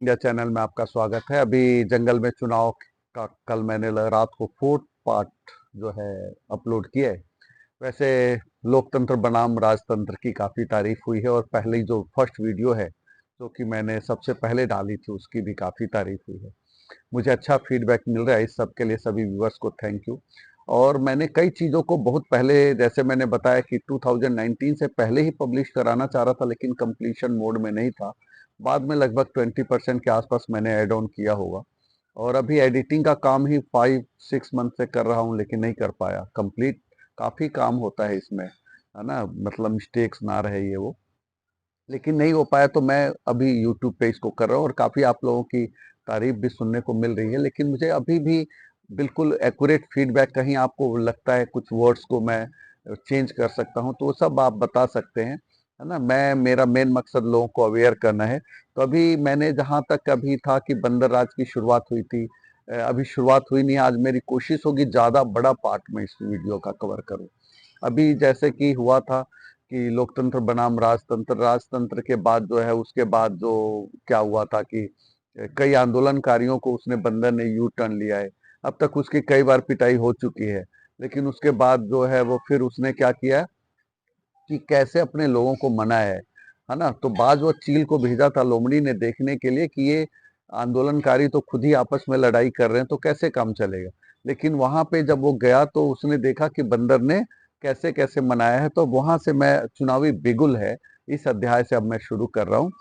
India channel में आपका स्वागत है। अभी जंगल में चुनाव का कल मैंने रात को 4th पार्ट जो है अपलोड किया है। वैसे लोकतंत्र बनाम राजतंत्र की काफ़ी तारीफ हुई है और पहली जो फर्स्ट वीडियो है जो कि मैंने सबसे पहले डाली थी उसकी भी काफ़ी तारीफ हुई है। मुझे अच्छा फीडबैक मिल रहा है, इस सब के लिए सभी व्यूअर्स को थैंक यू। और मैंने कई चीज़ों को बहुत पहले, जैसे मैंने बताया कि 2019 से पहले ही पब्लिश कराना चाह रहा था लेकिन कंप्लीशन मोड में नहीं था। बाद में लगभग 20% के आसपास मैंने ऐड ऑन किया होगा और अभी एडिटिंग का काम ही 5-6 मंथ से कर रहा हूँ लेकिन नहीं कर पाया कंप्लीट। काफ़ी काम होता है इसमें, है ना, मतलब मिस्टेक्स ना रहे ये वो, लेकिन नहीं हो पाया तो मैं अभी यूट्यूब पे इसको कर रहा हूँ और काफ़ी आप लोगों की तारीफ भी सुनने को मिल रही है। लेकिन मुझे अभी भी बिल्कुल एक्यूरेट फीडबैक, कहीं आपको लगता है कुछ वर्ड्स को मैं चेंज कर सकता हूँ तो वो सब आप बता सकते हैं, है ना। मेरा मेन मकसद लोगों को अवेयर करना है। तो अभी मैंने जहाँ तक अभी था कि बंदर राज की शुरुआत हुई थी, अभी शुरुआत हुई नहीं। आज मेरी कोशिश होगी ज़्यादा बड़ा पार्ट में इस वीडियो का कवर करूँ। अभी जैसे कि हुआ था कि लोकतंत्र बनाम राजतंत्र, राजतंत्र के बाद जो है उसके बाद जो क्या हुआ था कि कई आंदोलनकारियों को उसने बंदर ने यू टर्न लिया है। अब तक उसकी कई बार पिटाई हो चुकी है, लेकिन उसके बाद जो है वो फिर उसने क्या किया कि कैसे अपने लोगों को मनाया है ना। तो बाद वो चील को भेजा था लोमड़ी ने देखने के लिए कि ये आंदोलनकारी तो खुद ही आपस में लड़ाई कर रहे हैं तो कैसे काम चलेगा। लेकिन वहां पे जब वो गया तो उसने देखा कि बंदर ने कैसे कैसे मनाया है। तो वहां से मैं चुनावी बिगुल है इस अध्याय से अब मैं शुरू कर रहा हूँ।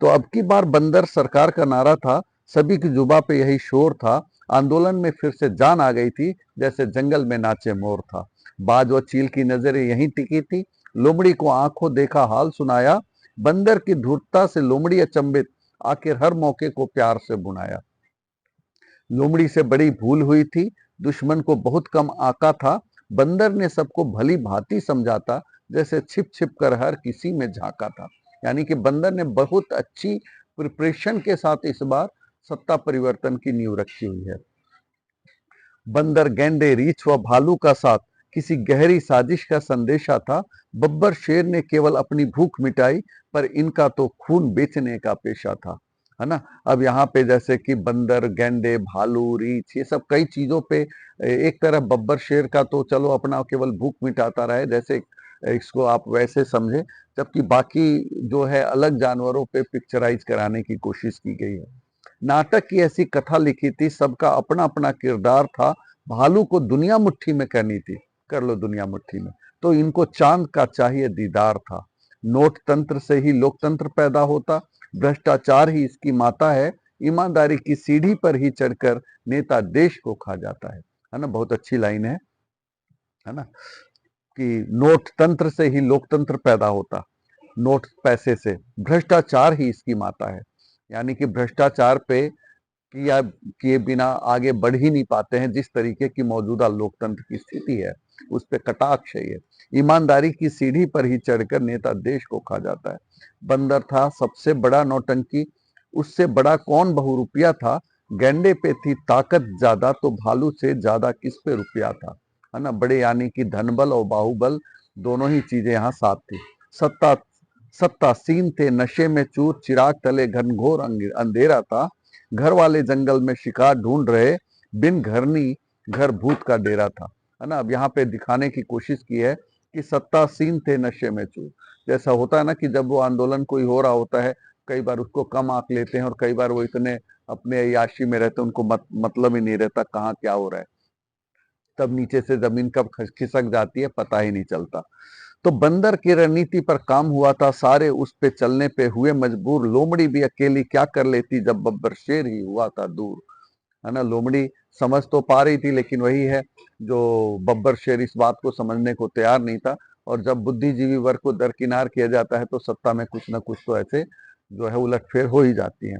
तो अब की बार बंदर सरकार का नारा था, सभी की जुबा पे यही शोर था, आंदोलन में फिर से जान आ गई थी, जैसे जंगल में नाचे मोर था। बाज व चील की नजरें यहीं टिकी थी, लोमड़ी को आंखों देखा हाल सुनाया, बंदर की धूर्तता से लोमड़ी अचंभित, आखिर हर मौके को प्यार से बुनाया। लोमड़ी से बड़ी भूल हुई थी, दुश्मन को बहुत कम आका था, बंदर ने सबको भली भांति समझाता, जैसे छिप छिप कर हर किसी में झांका था। यानी कि बंदर ने बहुत अच्छी प्रिपरेशन के साथ इस बार सत्ता परिवर्तन की नींव रखी हुई है। बंदर, गेंडे, रीछ व भालू का साथ किसी गहरी साजिश का संदेशा था। बब्बर शेर ने केवल अपनी भूख मिटाई, पर इनका तो खून बेचने का पेशा था, है ना। अब यहाँ पे जैसे कि बंदर, गेंडे, भालू, रीछ, ये सब कई चीजों पे एक तरफ बब्बर शेर का तो चलो अपना केवल भूख मिटाता रहे, जैसे इसको आप वैसे समझे, जबकि बाकी जो है अलग जानवरों पे पिक्चराइज कराने की कोशिश की गई है। नाटक की ऐसी कथा लिखी थी, सबका अपना अपना किरदार था। भालू को दुनिया मुट्ठी में करनी थी, कर लो दुनिया मुट्ठी में, तो इनको चांद का चाहिए दीदार था। नोट तंत्र से ही लोकतंत्र पैदा होता, भ्रष्टाचार ही इसकी माता है, ईमानदारी की सीढ़ी पर ही चढ़कर नेता देश को खा जाता है ना। बहुत अच्छी लाइन है ना, कि नोट तंत्र से ही लोकतंत्र पैदा होता, नोट पैसे से, भ्रष्टाचार ही इसकी माता है। यानी कि भ्रष्टाचार पे किया किए बिना आगे बढ़ ही नहीं पाते हैं। जिस तरीके की मौजूदा लोकतंत्र की स्थिति है उस पे कटाक्ष है ये। ईमानदारी की सीढ़ी पर ही चढ़कर नेता देश को खा जाता है। बंदर था सबसे बड़ा नौटंकी, उससे बड़ा कौन बहुरूपिया था। गैंडे पे थी ताकत ज्यादा, तो भालू से ज्यादा किस पे रुपया था, है ना। बड़े यानी कि धनबल और बाहुबल दोनों ही चीजें यहाँ साथ थी। सत्ता सत्ता सीन थे नशे में चूर, चिराग तले घनघोर अंधेरा था। घर वाले जंगल में शिकार ढूंढ रहे, बिन घरनी घर भूत का डेरा था, है ना। अब यहाँ पे दिखाने की कोशिश की है कि सत्तासीन थे नशे में चूर। जैसा होता है ना कि जब वो आंदोलन कोई हो रहा होता है, कई बार उसको कम आंक लेते हैं और कई बार वो इतने अपने अय्याशी में रहते हैं उनको मतलब ही नहीं रहता कहाँ क्या हो रहा है, तब नीचे से जमीन कब खिसक जाती है पता ही नहीं चलता। तो बंदर की रणनीति पर काम हुआ था, सारे उस पे चलने पे हुए मजबूर। लोमड़ी भी अकेली क्या कर लेती जब बब्बर शेर ही हुआ था दूर, है ना। लोमड़ी समझ तो पा रही थी लेकिन वही है, जो बब्बर शेर इस बात को समझने को तैयार नहीं था। और जब बुद्धिजीवी वर्ग को दरकिनार किया जाता है तो सत्ता में कुछ ना कुछ तो ऐसे जो है उलटफेर हो ही जाती है।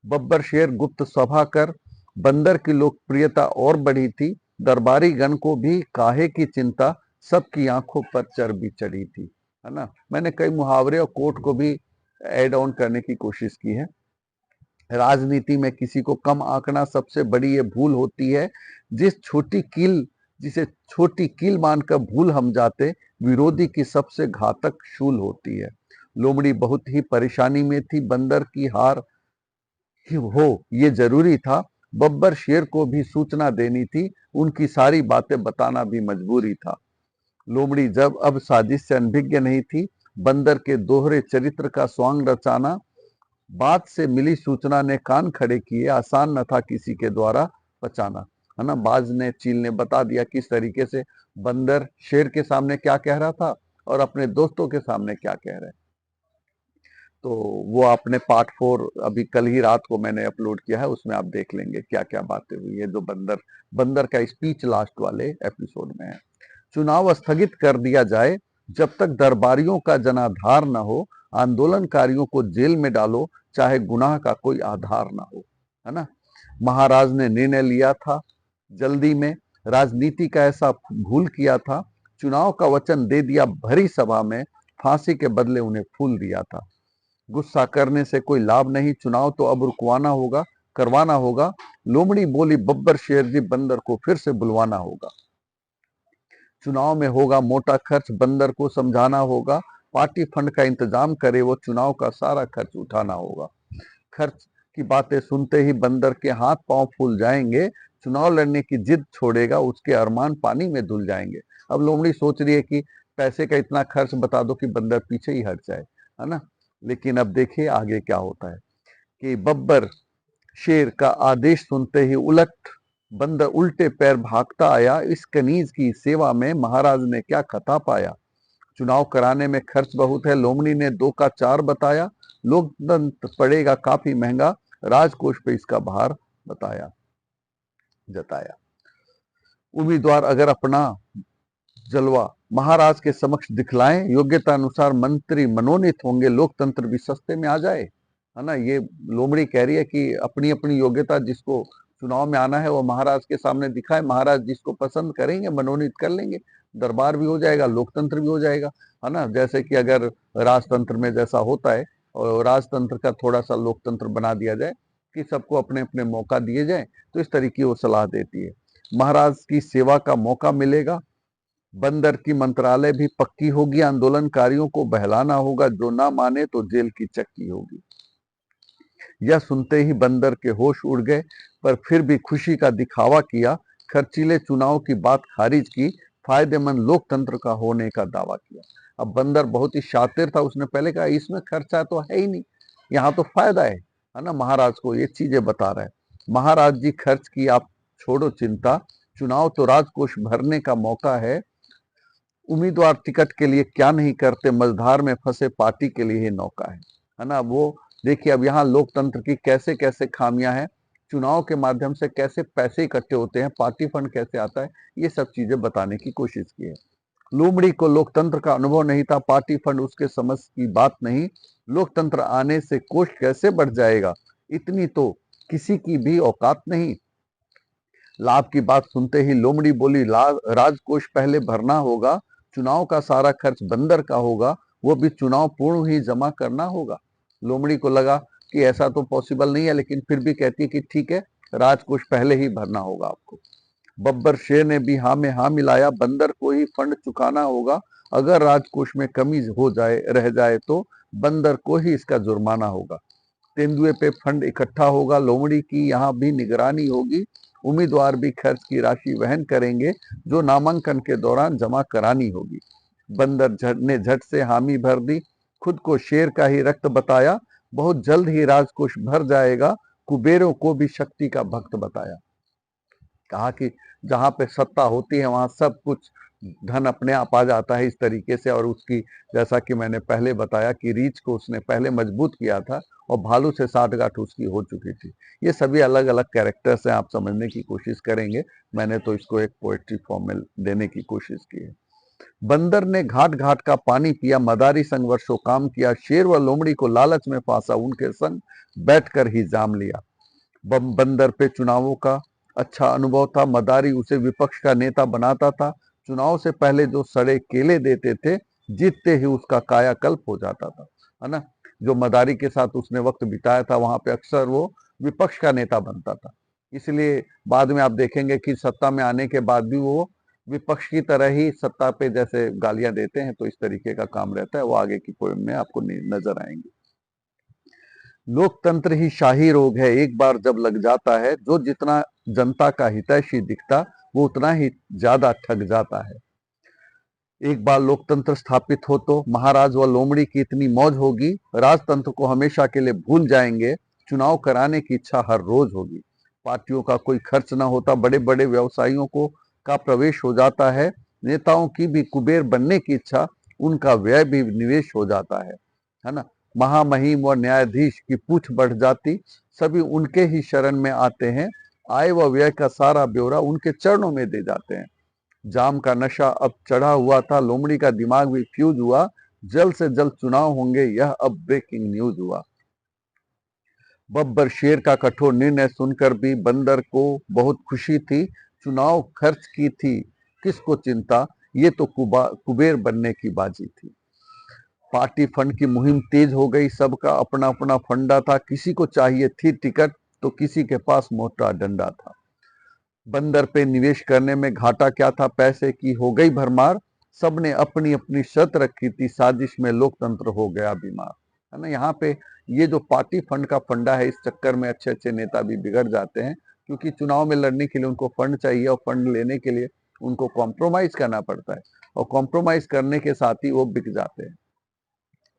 बब्बर शेर गुप्त सभा कर, बंदर की लोकप्रियता और बढ़ी थी। दरबारी गण को भी काहे की चिंता, सबकी आंखों पर चर्बी चढ़ी थी, है ना। मैंने कई मुहावरे और कोट को भी ऐड ऑन करने की कोशिश की है। राजनीति में किसी को कम आंकना सबसे बड़ी ये भूल होती है। जिसे छोटी कील मानकर भूल हम जाते, विरोधी की सबसे घातक शूल होती है। लोमड़ी बहुत ही परेशानी में थी, बंदर की हार हो ये जरूरी था। बब्बर शेर को भी सूचना देनी थी, उनकी सारी बातें बताना भी मजबूरी था। लोमड़ी जब अब साजिश से अनभिज्ञ नहीं थी, बंदर के दोहरे चरित्र का स्वांग रचाना, बात से मिली सूचना ने कान खड़े किए, आसान न था किसी के द्वारा पचाना। है ना, बाज ने चील ने बता दिया किस तरीके से बंदर शेर के सामने क्या कह रहा था और अपने दोस्तों के सामने क्या कह रहे हैं। तो वो आपने पार्ट 4 अभी कल ही रात को मैंने अपलोड किया है, उसमें आप देख लेंगे क्या क्या बातें हुई है। जो बंदर बंदर का स्पीच लास्ट वाले एपिसोड में है। चुनाव स्थगित कर दिया जाए, जब तक दरबारियों का जनाधार न हो, आंदोलनकारियों को जेल में डालो, चाहे गुनाह का कोई आधार ना हो। है ना, महाराज ने निर्णय लिया था जल्दी में, राजनीति का ऐसा भूल किया था, चुनाव का वचन दे दिया भरी सभा में, फांसी के बदले उन्हें फूल दिया था। गुस्सा करने से कोई लाभ नहीं, चुनाव तो अब रुकवाना होगा, करवाना होगा। लोमड़ी बोली, बब्बर शेर जी, बंदर को फिर से बुलवाना होगा। चुनाव में होगा मोटा खर्च, बंदर को समझाना होगा। पार्टी फंड का इंतजाम करे, वो चुनाव का सारा खर्च उठाना होगा। खर्च की बातें सुनते ही बंदर के हाथ पांव फूल जाएंगे। चुनाव लड़ने की जिद छोड़ेगा, उसके अरमान पानी में धुल जाएंगे। अब लोमड़ी सोच रही है कि पैसे का इतना खर्च बता दो कि बंदर पीछे ही हट जाए। है ना, लेकिन अब देखिए आगे क्या होता है कि बब्बर शेर का आदेश सुनते ही उलट बंदर उल्टे पैर भागता आया। इस कनीज की सेवा में महाराज ने क्या खता पाया। चुनाव कराने में खर्च बहुत है, लोमड़ी ने 2 का 4 बताया। लोकतंत्र पड़ेगा काफी महंगा, राजकोष पे इसका भार बताया जताया। उम्मीदवार अगर अपना जलवा महाराज के समक्ष दिखलाएं, योग्यता अनुसार मंत्री मनोनीत होंगे, लोकतंत्र भी सस्ते में आ जाए। है ना, ये लोमड़ी कह रही है कि अपनी अपनी योग्यता, जिसको चुनाव में आना है वो महाराज के सामने दिखाए, महाराज जिसको पसंद करेंगे मनोनीत कर लेंगे, दरबार भी हो जाएगा, लोकतंत्र भी हो जाएगा। है ना, जैसे कि अगर राजतंत्र में जैसा होता है, और राजतंत्र का थोड़ा सा लोकतंत्र बना दिया जाए कि सबको अपने अपने मौका दिए जाए, तो इस तरीके वो सलाह देती है। महाराज की सेवा का मौका मिलेगा, बंदर की मंत्रालय भी पक्की होगी, आंदोलनकारियों को बहलाना होगा, जो ना माने तो जेल की चक्की होगी। यह सुनते ही बंदर के होश उड़ गए, पर फिर भी खुशी का दिखावा किया। खर्चीले चुनाव की बात खारिज की, फायदेमंद लोकतंत्र का होने का दावा किया। अब बंदर बहुत ही शातिर था, उसने पहले कहा इसमें खर्चा तो है ही नहीं, यहाँ तो फायदा है ना। महाराज को ये चीजें बता रहा है। महाराज जी, खर्च की आप छोड़ो चिंता, चुनाव तो राजकोष भरने का मौका है। उम्मीदवार टिकट के लिए क्या नहीं करते, मझधार में फंसे पार्टी के लिए ही नौका है ना। वो देखिए अब यहाँ लोकतंत्र की कैसे कैसे खामियां हैं, चुनाव के माध्यम से कैसे पैसे इकट्ठे होते हैं, पार्टी फंड कैसे आता है, ये सब चीजें बताने की कोशिश की है। लोमड़ी को लोकतंत्र का अनुभव नहीं था, पार्टी फंड उसके समझ की बात नहीं। लोकतंत्र आने से कोष कैसे बढ़ जाएगा, इतनी तो किसी की भी औकात नहीं। लाभ की बात सुनते ही लोमड़ी बोली, राजकोष पहले भरना होगा, चुनाव का सारा खर्च बंदर का होगा, वो भी चुनाव पूर्ण ही जमा करना होगा। लोमड़ी को लगा कि ऐसा तो पॉसिबल नहीं है, लेकिन फिर भी कहती है कि ठीक है, राजकोष पहले ही भरना होगा आपको। बब्बर शेर ने भी हाँ में हाँ मिलाया, बंदर को ही फंड चुकाना होगा, अगर राजकोष में कमी हो जाए रह जाए तो बंदर को ही इसका जुर्माना होगा। तेंदुए पे फंड इकट्ठा होगा, लोमड़ी की यहाँ भी निगरानी होगी, उम्मीदवार भी खर्च की राशि वहन करेंगे, जो नामांकन के दौरान जमा करानी होगी। बंदर ने झट से हामी भर दी, खुद को शेर का ही रक्त बताया, बहुत जल्द ही राजकोष भर जाएगा, कुबेरों को भी शक्ति का भक्त बताया। कहा कि जहां पे सत्ता होती है वहां सब कुछ धन अपने आप आ जाता है इस तरीके से। और उसकी, जैसा कि मैंने पहले बताया कि रीच को उसने पहले मजबूत किया था और भालू से साठगांठ उसकी हो चुकी थी। ये सभी अलग अलग कैरेक्टर्स हैं, आप समझने की कोशिश करेंगे, मैंने तो इसको एक पोएट्री फॉर्म में देने की कोशिश की है। बंदर ने घाट घाट का पानी पिया, मदारी संग वर्षों काम किया, शेर व लोमड़ी को लालच में फांसा, उनके संग बैठकर ही जाम लिया। बंदर पे चुनावों का अच्छा अनुभव था, मदारी उसे विपक्ष का नेता बनाता था। चुनाव से पहले जो सड़े केले देते थे, जीतते ही उसका कायाकल्प हो जाता था। है ना, जो मदारी के साथ उसने वक्त बिताया था वहां पे अक्सर वो विपक्ष का नेता बनता था। इसलिए बाद में आप देखेंगे कि सत्ता में आने के बाद भी वो विपक्ष की तरह ही सत्ता पे जैसे गालियां देते हैं, तो इस तरीके का काम रहता है। वो आगे की पोएम में आपको नजर आएंगे। लोकतंत्र ही शाही रोग है, एक बार जब लग जाता है, जो जितना जनता का हितैषी दिखता वो उतना ही ज्यादा ठग जाता है। एक बार लोकतंत्र स्थापित हो तो महाराज व लोमड़ी की इतनी मौज होगी, राजतंत्र को हमेशा के लिए भूल जाएंगे, चुनाव कराने की इच्छा हर रोज होगी। पार्टियों का कोई खर्च ना होता, बड़े बड़े व्यवसायियों को का प्रवेश हो जाता है, नेताओं की भी कुबेर बनने की इच्छा, उनका व्यय भी निवेश हो जाता है ना। महामहिम व न्यायाधीश की पूछ बढ़ जाती, सभी उनके ही शरण में आते हैं, आय व व्यय का सारा ब्यौरा उनके चरणों में दे जाते हैं। जाम का नशा अब चढ़ा हुआ था, लोमड़ी का दिमाग भी फ्यूज हुआ, जल्द से जल्द चुनाव होंगे यह अब ब्रेकिंग न्यूज हुआ। बब्बर शेर का कठोर निर्णय सुनकर भी बंदर को बहुत खुशी थी, चुनाव खर्च की थी किसको चिंता, ये तो कुबेर बनने की बाजी थी। पार्टी फंड की मुहिम तेज हो गई, सबका अपना अपना फंडा था, किसी को चाहिए थी टिकट तो किसी के पास मोटा डंडा था। बंदर पे निवेश करने में घाटा क्या था, पैसे की हो गई भरमार, सबने अपनी अपनी शर्त रखी थी, साजिश में लोकतंत्र हो गया बीमार, है ना। यहाँ पे ये जो पार्टी फंड का फंडा है, इस चक्कर में अच्छे अच्छे नेता भी बिगड़ जाते हैं, क्योंकि चुनाव में लड़ने के लिए उनको फंड चाहिए और फंड लेने के लिए उनको कॉम्प्रोमाइज करना पड़ता है, और कॉम्प्रोमाइज करने के साथ ही वो बिक जाते हैं।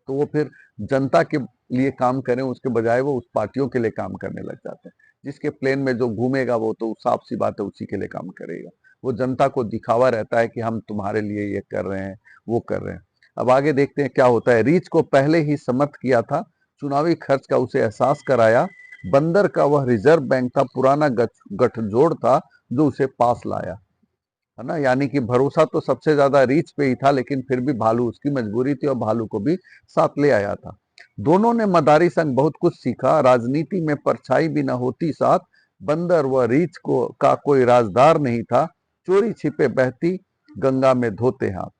तो वो फिर जनता के लिए काम करें उसके बजाय वो उस पार्टियों के लिए काम करने लग जाते हैं। जिसके प्लेन में जो घूमेगा वो तो साफ सी बात है उसी के लिए काम करेगा। वो जनता को दिखावा रहता है कि हम तुम्हारे लिए ये कर रहे हैं, वो कर रहे हैं। अब आगे देखते हैं क्या होता है। रीच को पहले ही समर्थ किया था, चुनावी खर्च का उसे एहसास कराया, बंदर का वह रिजर्व बैंक था, पुराना गठजोड़ था जो उसे पास लाया, है ना। यानी कि भरोसा तो सबसे ज्यादा रीच पे ही था, लेकिन फिर भी भालू उसकी मजबूरी थी और भालू को भी साथ ले आया था। दोनों ने मदारी संग बहुत कुछ सीखा, राजनीति में परछाई भी न होती साथ, बंदर व रीछ को का कोई राजदार नहीं था, चोरी छिपे बहती गंगा में धोते हाथ।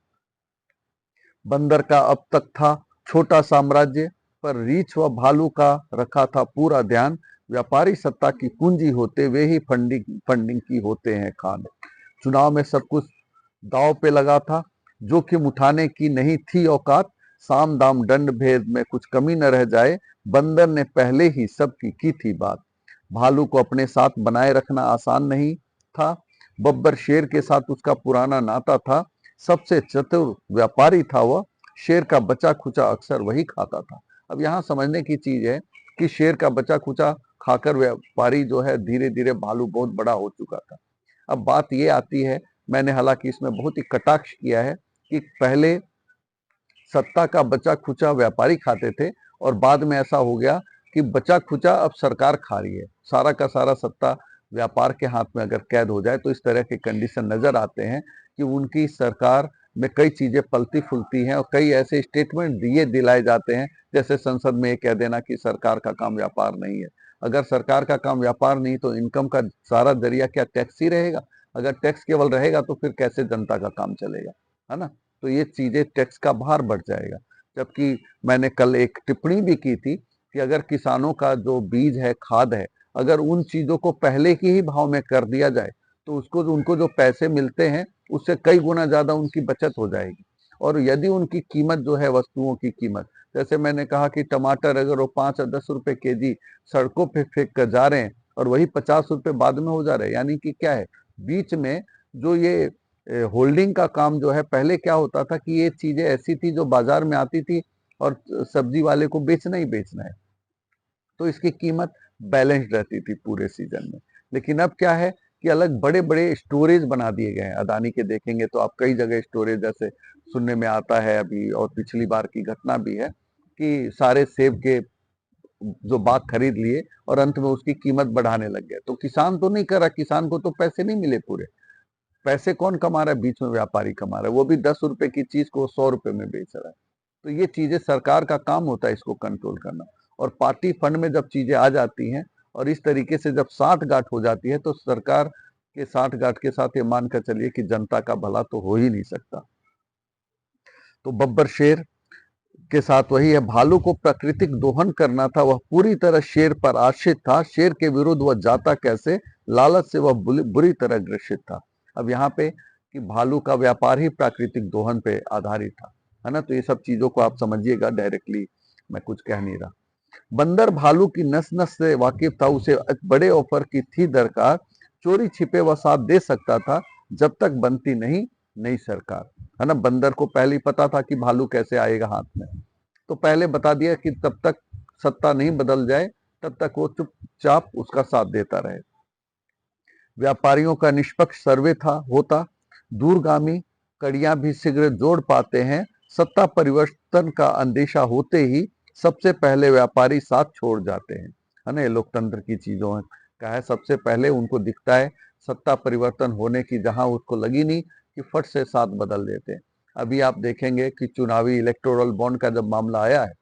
बंदर का अब तक था छोटा साम्राज्य, पर रीछ व भालू का रखा था पूरा ध्यान, व्यापारी सत्ता की पूंजी होते वे ही फंडिंग की होते हैं खान। चुनाव में सब कुछ दांव पे लगा था, जोखिम उठाने की नहीं थी औकात, साम दाम दंड भेद में कुछ कमी न रह जाए, बंदर ने पहले ही सबकी की थी बात। भालू को अपने साथ बनाए रखना आसान नहीं था, बब्बर शेर के साथ उसका पुराना नाता था, सबसे चतुर व्यापारी था वह, शेर का बचा खुचा अक्सर वही खाता था। अब यहाँ समझने की चीज है कि शेर का बचा खुचा खाकर व्यापारी जो है धीरे धीरे भालू बहुत बड़ा हो चुका था। अब बात ये आती है, मैंने हालांकि इसमें बहुत ही कटाक्ष किया है कि पहले सत्ता का बचा खुचा व्यापारी खाते थे और बाद में ऐसा हो गया कि बचा खुचा अब सरकार खा रही है। सारा का सारा सत्ता व्यापार के हाथ में अगर कैद हो जाए तो इस तरह के कंडीशन नजर आते हैं कि उनकी सरकार में कई चीजें पलती फुलती हैं और कई ऐसे स्टेटमेंट दिए दिलाए जाते हैं, जैसे संसद में ये कह देना कि सरकार का काम व्यापार नहीं है। अगर सरकार का काम व्यापार नहीं तो इनकम का सारा जरिया क्या टैक्स ही रहेगा? अगर टैक्स केवल रहेगा तो फिर कैसे जनता का काम चलेगा, है ना। तो ये चीजें टैक्स का भार बढ़ जाएगा। जबकि मैंने कल एक टिप्पणी भी की थी कि अगर किसानों का जो बीज है, खाद है, अगर उन चीजों को पहले के ही भाव में कर दिया जाए तो उसको उनको जो पैसे मिलते हैं उससे कई गुना ज्यादा उनकी बचत हो जाएगी। और यदि उनकी कीमत जो है, वस्तुओं की कीमत, जैसे मैंने कहा कि टमाटर अगर वो 5 या 10 रुपए केजी सड़कों पे फेंक कर जा रहे हैं और वही 50 रुपए बाद में हो जा रहे हैं, यानी कि क्या है, बीच में जो ये होल्डिंग का काम जो है, पहले क्या होता था कि ये चीजें ऐसी थी जो बाजार में आती थी और सब्जी वाले को बेचना ही बेचना है, तो इसकी कीमत बैलेंस्ड रहती थी पूरे सीजन में। लेकिन अब क्या है कि अलग बड़े बड़े स्टोरेज बना दिए गए हैं। अदानी के देखेंगे तो आप कई जगह स्टोरेज, जैसे सुनने में आता है अभी और पिछली बार की घटना भी है कि सारे सेब के जो बाग खरीद लिए और अंत में उसकी कीमत बढ़ाने लग गए। तो किसान तो नहीं कर रहा, किसान को तो पैसे नहीं मिले पूरे। पैसे कौन कमा रहा है? बीच में व्यापारी कमा रहा है, वो भी 10 रुपए की चीज को 100 रुपए में बेच रहा है। तो ये चीजें सरकार का काम होता है इसको कंट्रोल करना। और पार्टी फंड में जब चीजें आ जाती हैं और इस तरीके से जब साठगांठ हो जाती है तो सरकार के साठगांठ के साथ ये मानकर चलिए कि जनता का भला तो हो ही नहीं सकता। तो बब्बर शेर के साथ वही है, भालू को प्राकृतिक दोहन करना था, वह पूरी तरह शेर पर आश्रित था, शेर के विरुद्ध वह जाता कैसे, लालच से वह बुरी तरह ग्रसित था। अब यहाँ पे कि भालू का व्यापार ही प्राकृतिक दोहन पे आधारित था, है ना। तो ये सब चीजों को आप समझिएगा, डायरेक्टली मैं कुछ कह नहीं रहा। बंदर भालू की नस नस से वाकिफ था, उसे बड़े ऑफर की थी दरकार, चोरी छिपे वह साथ दे सकता था, जब तक बनती नहीं नई सरकार। है ना, बंदर को पहले ही पता था कि भालू कैसे आएगा हाथ में, तो पहले बता दिया कि तब तक सत्ता नहीं बदल जाए तब तक वो चुपचाप उसका साथ देता रहे। व्यापारियों का निष्पक्ष सर्वे था होता, दूरगामी कड़ियां भी शीघ्र जोड़ पाते हैं, सत्ता परिवर्तन का अंदेशा होते ही सबसे पहले व्यापारी साथ छोड़ जाते हैं। है ना, ये लोकतंत्र की चीजों का है, सबसे पहले उनको दिखता है सत्ता परिवर्तन होने की, जहां उसको लगी नहीं कि फट से साथ बदल देते हैं। अभी आप देखेंगे कि चुनावी इलेक्टोरल बॉन्ड का जब मामला आया है,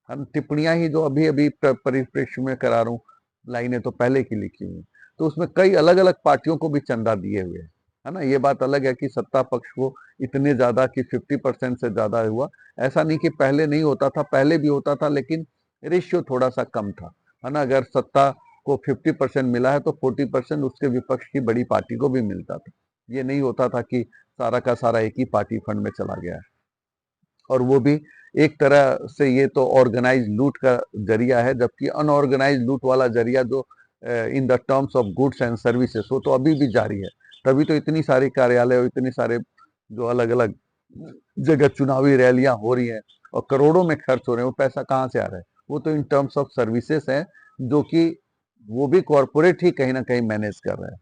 हम टिप्पणियां ही जो अभी अभी परिप्रेक्ष्य में करा रहा हूँ, लाइनें तो पहले की लिखी हुई, तो उसमें कई अलग अलग पार्टियों को भी चंदा दिए हुए हैं। है ना, ये बात अलग है कि सत्ता पक्ष को इतने ज्यादा कि 50% से ज्यादा हुआ। ऐसा नहीं कि पहले नहीं होता था, पहले भी होता था, लेकिन रेशियो थोड़ा सा कम था। है ना, अगर सत्ता को 50% मिला है तो 40% उसके विपक्ष की बड़ी पार्टी को भी मिलता था। ये नहीं होता था कि सारा का सारा एक ही पार्टी फंड में चला गया है, और वो भी एक तरह से ये तो ऑर्गेनाइज लूट का जरिया है, जबकि अनऑर्गेनाइज लूट वाला जरिया जो in the terms of goods and services, वो तो अभी भी जारी है। तभी तो इतनी सारी कार्यालय और इतने सारे जो अलग अलग जगह चुनावी रैलियां हो रही हैं और करोड़ों में खर्च हो रहे हैं, वो पैसा कहाँ से आ रहा है? वो तो इन टर्म्स ऑफ सर्विसेज है, जो कि वो भी कॉरपोरेट ही कहीं ना कहीं मैनेज कर रहे हैं।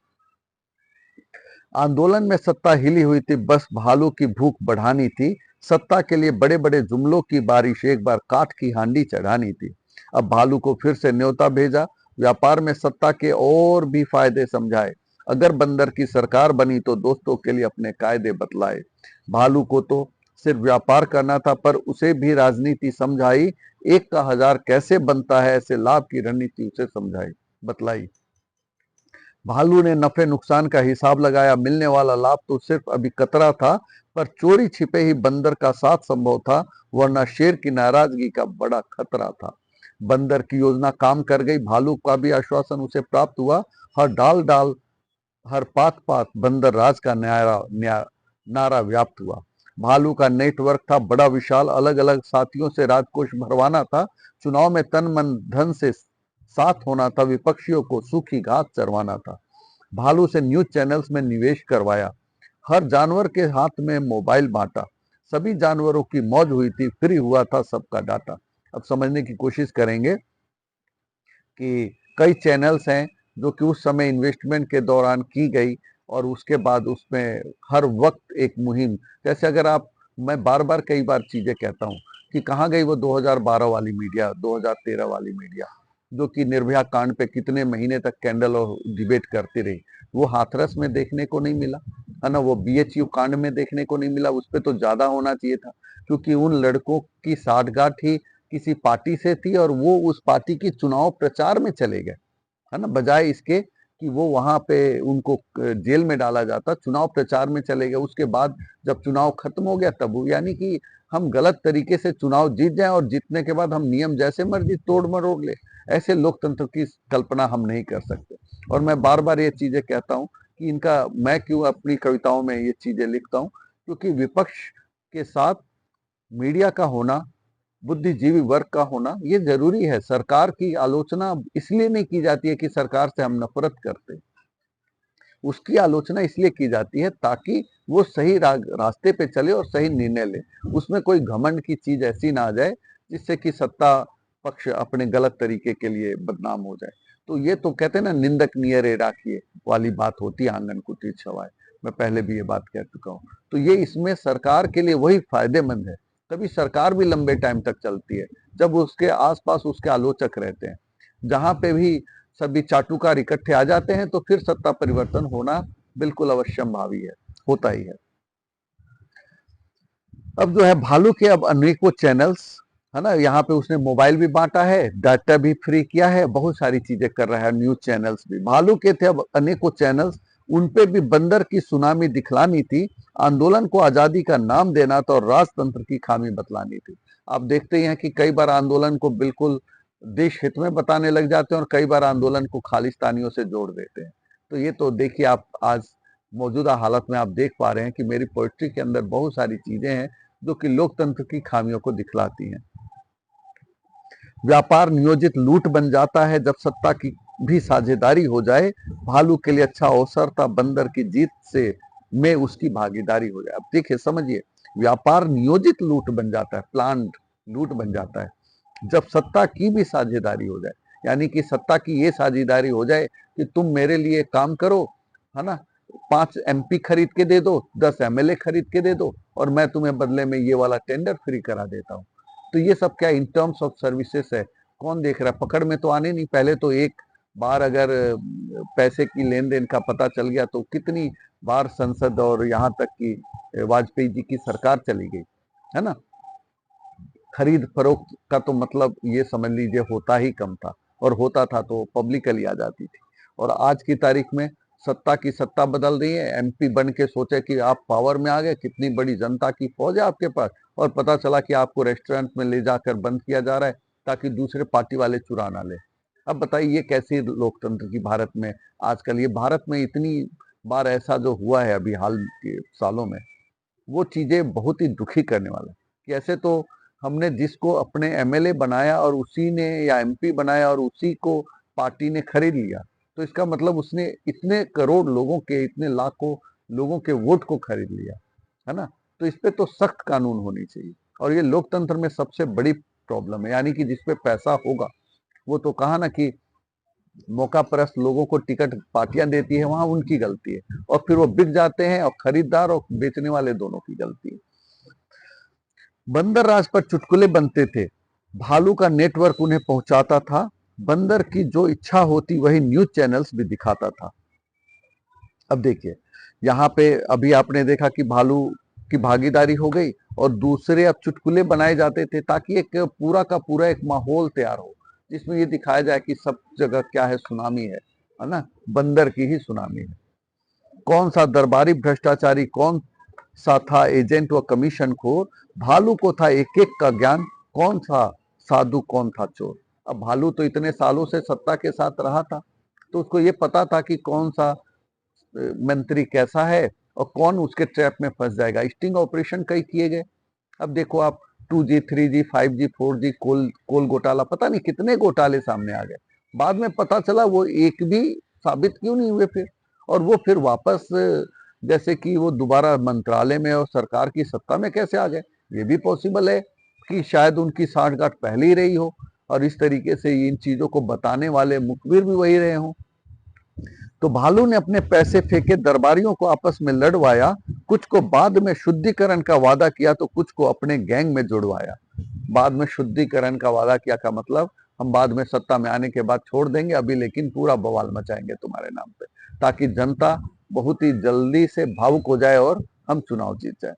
आंदोलन में सत्ता हिली हुई थी, बस भालू की भूख बढ़ानी थी, सत्ता के लिए बड़े बड़े जुमलों की बारिश, एक बार काठ की हांडी चढ़ानी थी। अब भालू को फिर से न्योता भेजा, व्यापार में सत्ता के और भी फायदे समझाए, अगर बंदर की सरकार बनी तो दोस्तों के लिए अपने कायदे बतलाए। भालू को तो सिर्फ व्यापार करना था, पर उसे भी राजनीति समझाई, एक का हजार कैसे बनता है, ऐसे लाभ की रणनीति उसे समझाई बतलाई। भालू ने नफे नुकसान का हिसाब लगाया, मिलने वाला लाभ तो सिर्फ अभी कतरा था, पर चोरी छिपे ही बंदर का साथ संभव था, वरना शेर की नाराजगी का बड़ा खतरा था। बंदर की योजना काम कर गई, भालू का भी आश्वासन उसे प्राप्त हुआ। हर डाल डाल, हर पात पात बंदर राज का नारा व्याप्त हुआ। भालू का नेटवर्क था बड़ा विशाल, अलग अलग साथियों से राजकोष भरवाना था, चुनाव में तन मन धन से साथ होना था, विपक्षियों को सूखी घास चरवाना था। भालू से न्यूज चैनल्स में निवेश करवाया, हर जानवर के हाथ में मोबाइल बांटा, सभी जानवरों की मौज हुई थी, फ्री हुआ था सबका डाटा। अब समझने की कोशिश करेंगे कि कई चैनल्स हैं जो कि उस समय इन्वेस्टमेंट के दौरान की गई, और उसके बाद उसमें हर वक्त एक मुहिम, जैसे अगर आप, मैं बार बार कई बार चीजें कहता हूँ कि कहाँ गई वो 2012 वाली मीडिया, 2013 वाली मीडिया, जो कि निर्भया कांड पे कितने महीने तक कैंडल और डिबेट करती रही। वो हाथरस में देखने को नहीं मिला, है ना, वो बीएचयू कांड में देखने को नहीं मिला, उस पर तो ज्यादा होना चाहिए था, क्योंकि उन लड़कों की साठगांठ ही किसी पार्टी से थी, और वो उस पार्टी की चुनाव प्रचार में चले गए। है ना, बजाय इसके कि वो वहां पे उनको जेल में डाला जाता, चुनाव प्रचार में चले गए। उसके बाद जब चुनाव खत्म हो गया तब वो, यानी कि हम गलत तरीके से चुनाव जीत जाए और जीतने के बाद हम नियम जैसे मर्जी तोड़ मरोड़ ले, ऐसे लोकतंत्र की कल्पना हम नहीं कर सकते। और मैं बार बार ये चीजें कहता हूँ कि इनका, मैं क्यों अपनी कविताओं में ये चीजें लिखता हूँ, क्योंकि विपक्ष के साथ मीडिया का होना, बुद्धिजीवी वर्ग का होना, ये जरूरी है। सरकार की आलोचना इसलिए नहीं की जाती है कि सरकार से हम नफरत करते, उसकी आलोचना इसलिए की जाती है ताकि वो सही रास्ते पे चले और सही निर्णय ले, उसमें कोई घमंड की चीज ऐसी ना आ जाए जिससे कि सत्ता पक्ष अपने गलत तरीके के लिए बदनाम हो जाए। तो ये तो कहते हैं ना, निंदक नियरे राखिए वाली बात होती है, आंगन को तीर छवाए। मैं पहले भी ये बात कह चुका हूँ। तो ये इसमें सरकार के लिए वही फायदेमंद है, तभी सरकार भी लंबे टाइम तक चलती है, जब उसके आसपास उसके आलोचक रहते हैं। जहां पे भी सभी चाटुकार इकट्ठे आ जाते हैं तो फिर सत्ता परिवर्तन होना बिल्कुल अवश्यंभावी है, होता ही है। अब जो है भालू के अब अनेकों चैनल्स, है ना, यहाँ पे उसने मोबाइल भी बांटा है, डाटा भी फ्री किया है, बहुत सारी चीजें कर रहा है, न्यूज चैनल्स भी भालू के थे। अब अनेकों चैनल्स, उनपे भी बंदर की सुनामी दिखलानी थी, आंदोलन को आजादी का नाम देना था और राजतंत्र की खामी बतलानी थी। आप देखते हैं कि कई बार आंदोलन को बिल्कुल देश हित में बताने लग जाते हैं और कई बार आंदोलन को खालिस्तानियों से जोड़ देते हैं। तो ये तो देखिए, आप आज मौजूदा हालत में आप देख पा रहे हैं कि मेरी पोइट्री के अंदर बहुत सारी चीजें हैं जो कि लोकतंत्र की खामियों को दिखलाती हैं। व्यापार नियोजित लूट बन जाता है जब सत्ता की भी साझेदारी हो जाए। भालू के लिए अच्छा अवसर था बंदर की जीत से में उसकी भागीदारी हो जाए। अब देखिए, समझिए, व्यापार नियोजित लूट बन जाता है, प्लान्ड लूट बन जाता है जब सत्ता की भी साझेदारी हो जाए। यानी कि सत्ता की ये साझेदारी हो जाए कि तुम मेरे लिए काम करो, है ना, 5 एमपी खरीद के दे दो, 10 एमएलए खरीद के दे दो, और मैं तुम्हें बदले में ये वाला टेंडर फ्री करा देता हूँ। तो ये सब क्या इन टर्म्स ऑफ सर्विसेज है। कौन देख रहा है? पकड़ में तो आने नहीं। पहले तो एक बार अगर पैसे की लेन देन का पता चल गया तो कितनी बार संसद और यहाँ तक कि वाजपेयी जी की सरकार चली गई, है ना। खरीद फरोख्त का तो मतलब ये समझ लीजिए होता ही कम था, और होता था तो पब्लिकली आ जाती थी। और आज की तारीख में सत्ता की सत्ता बदल रही है। एमपी बन के सोचे कि आप पावर में आ गए, कितनी बड़ी जनता की फौज है आपके पास, और पता चला कि आपको रेस्टोरेंट में ले जाकर बंद किया जा रहा है ताकि दूसरे पार्टी वाले चुरा ना ले। अब बताइए ये कैसी लोकतंत्र की भारत में आजकल, ये भारत में इतनी बार ऐसा जो हुआ है अभी हाल के सालों में, वो चीजें बहुत ही दुखी करने वाला है कि ऐसे तो हमने जिसको अपने एमएलए बनाया और उसी ने, या एमपी बनाया और उसी को पार्टी ने खरीद लिया, तो इसका मतलब उसने इतने करोड़ लोगों के, इतने लाखों लोगों के वोट को खरीद लिया, है ना। तो इस पे तो सख्त कानून होनी चाहिए, और ये लोकतंत्र में सबसे बड़ी प्रॉब्लम है। यानी कि जिसपे पैसा होगा, वो तो कहा ना कि मौका परस्त लोगों को टिकट पार्टियां देती है, वहां उनकी गलती है, और फिर वो बिक जाते हैं, और खरीदार और बेचने वाले दोनों की गलती है। बंदर राज पर चुटकुले बनते थे, भालू का नेटवर्क उन्हें पहुंचाता था, बंदर की जो इच्छा होती वही न्यूज चैनल्स भी दिखाता था। अब देखिए, यहाँ पे अभी आपने देखा कि भालू की भागीदारी हो गई, और दूसरे अब चुटकुले बनाए जाते थे ताकि एक पूरा का पूरा एक माहौल तैयार हो जिसमें ये दिखाया जाए कि सब जगह क्या है, सुनामी है ना, बंदर की ही सुनामी है। कौन सा दरबारी भ्रष्टाचारी, कौन सा था एजेंट व कमीशन खोर, भालू को था एक एक का ज्ञान, कौन सा साधु कौन था चोर। अब भालू तो इतने सालों से सत्ता के साथ रहा था, तो उसको ये पता था कि कौन सा मंत्री कैसा है और कौन उसके ट्रैप में फंस जाएगा। स्टिंग ऑपरेशन कई किए गए। अब देखो आप, 2G 3G 5G 4G कोल घोटाला, पता नहीं कितने घोटाले सामने आ गए। बाद में पता चला वो एक भी साबित क्यों नहीं हुए फिर, और वो फिर वापस जैसे कि वो दोबारा मंत्रालय में और सरकार की सत्ता में कैसे आ गए। ये भी पॉसिबल है कि शायद उनकी साठगांठ पहले ही रही हो, और इस तरीके से इन चीजों को बताने वाले मुखबिर भी वही रहे हों। तो भालू ने अपने पैसे फेंके, दरबारियों को आपस में लड़वाया, कुछ को बाद में शुद्धिकरण का वादा किया तो कुछ को अपने गैंग में जुड़वाया। बाद में शुद्धिकरण का वादा किया का मतलब, हम बाद में सत्ता में आने के बाद छोड़ देंगे, अभी लेकिन पूरा बवाल मचाएंगे तुम्हारे नाम पे, ताकि जनता बहुत ही जल्दी से भावुक हो जाए और हम चुनाव जीत जाए।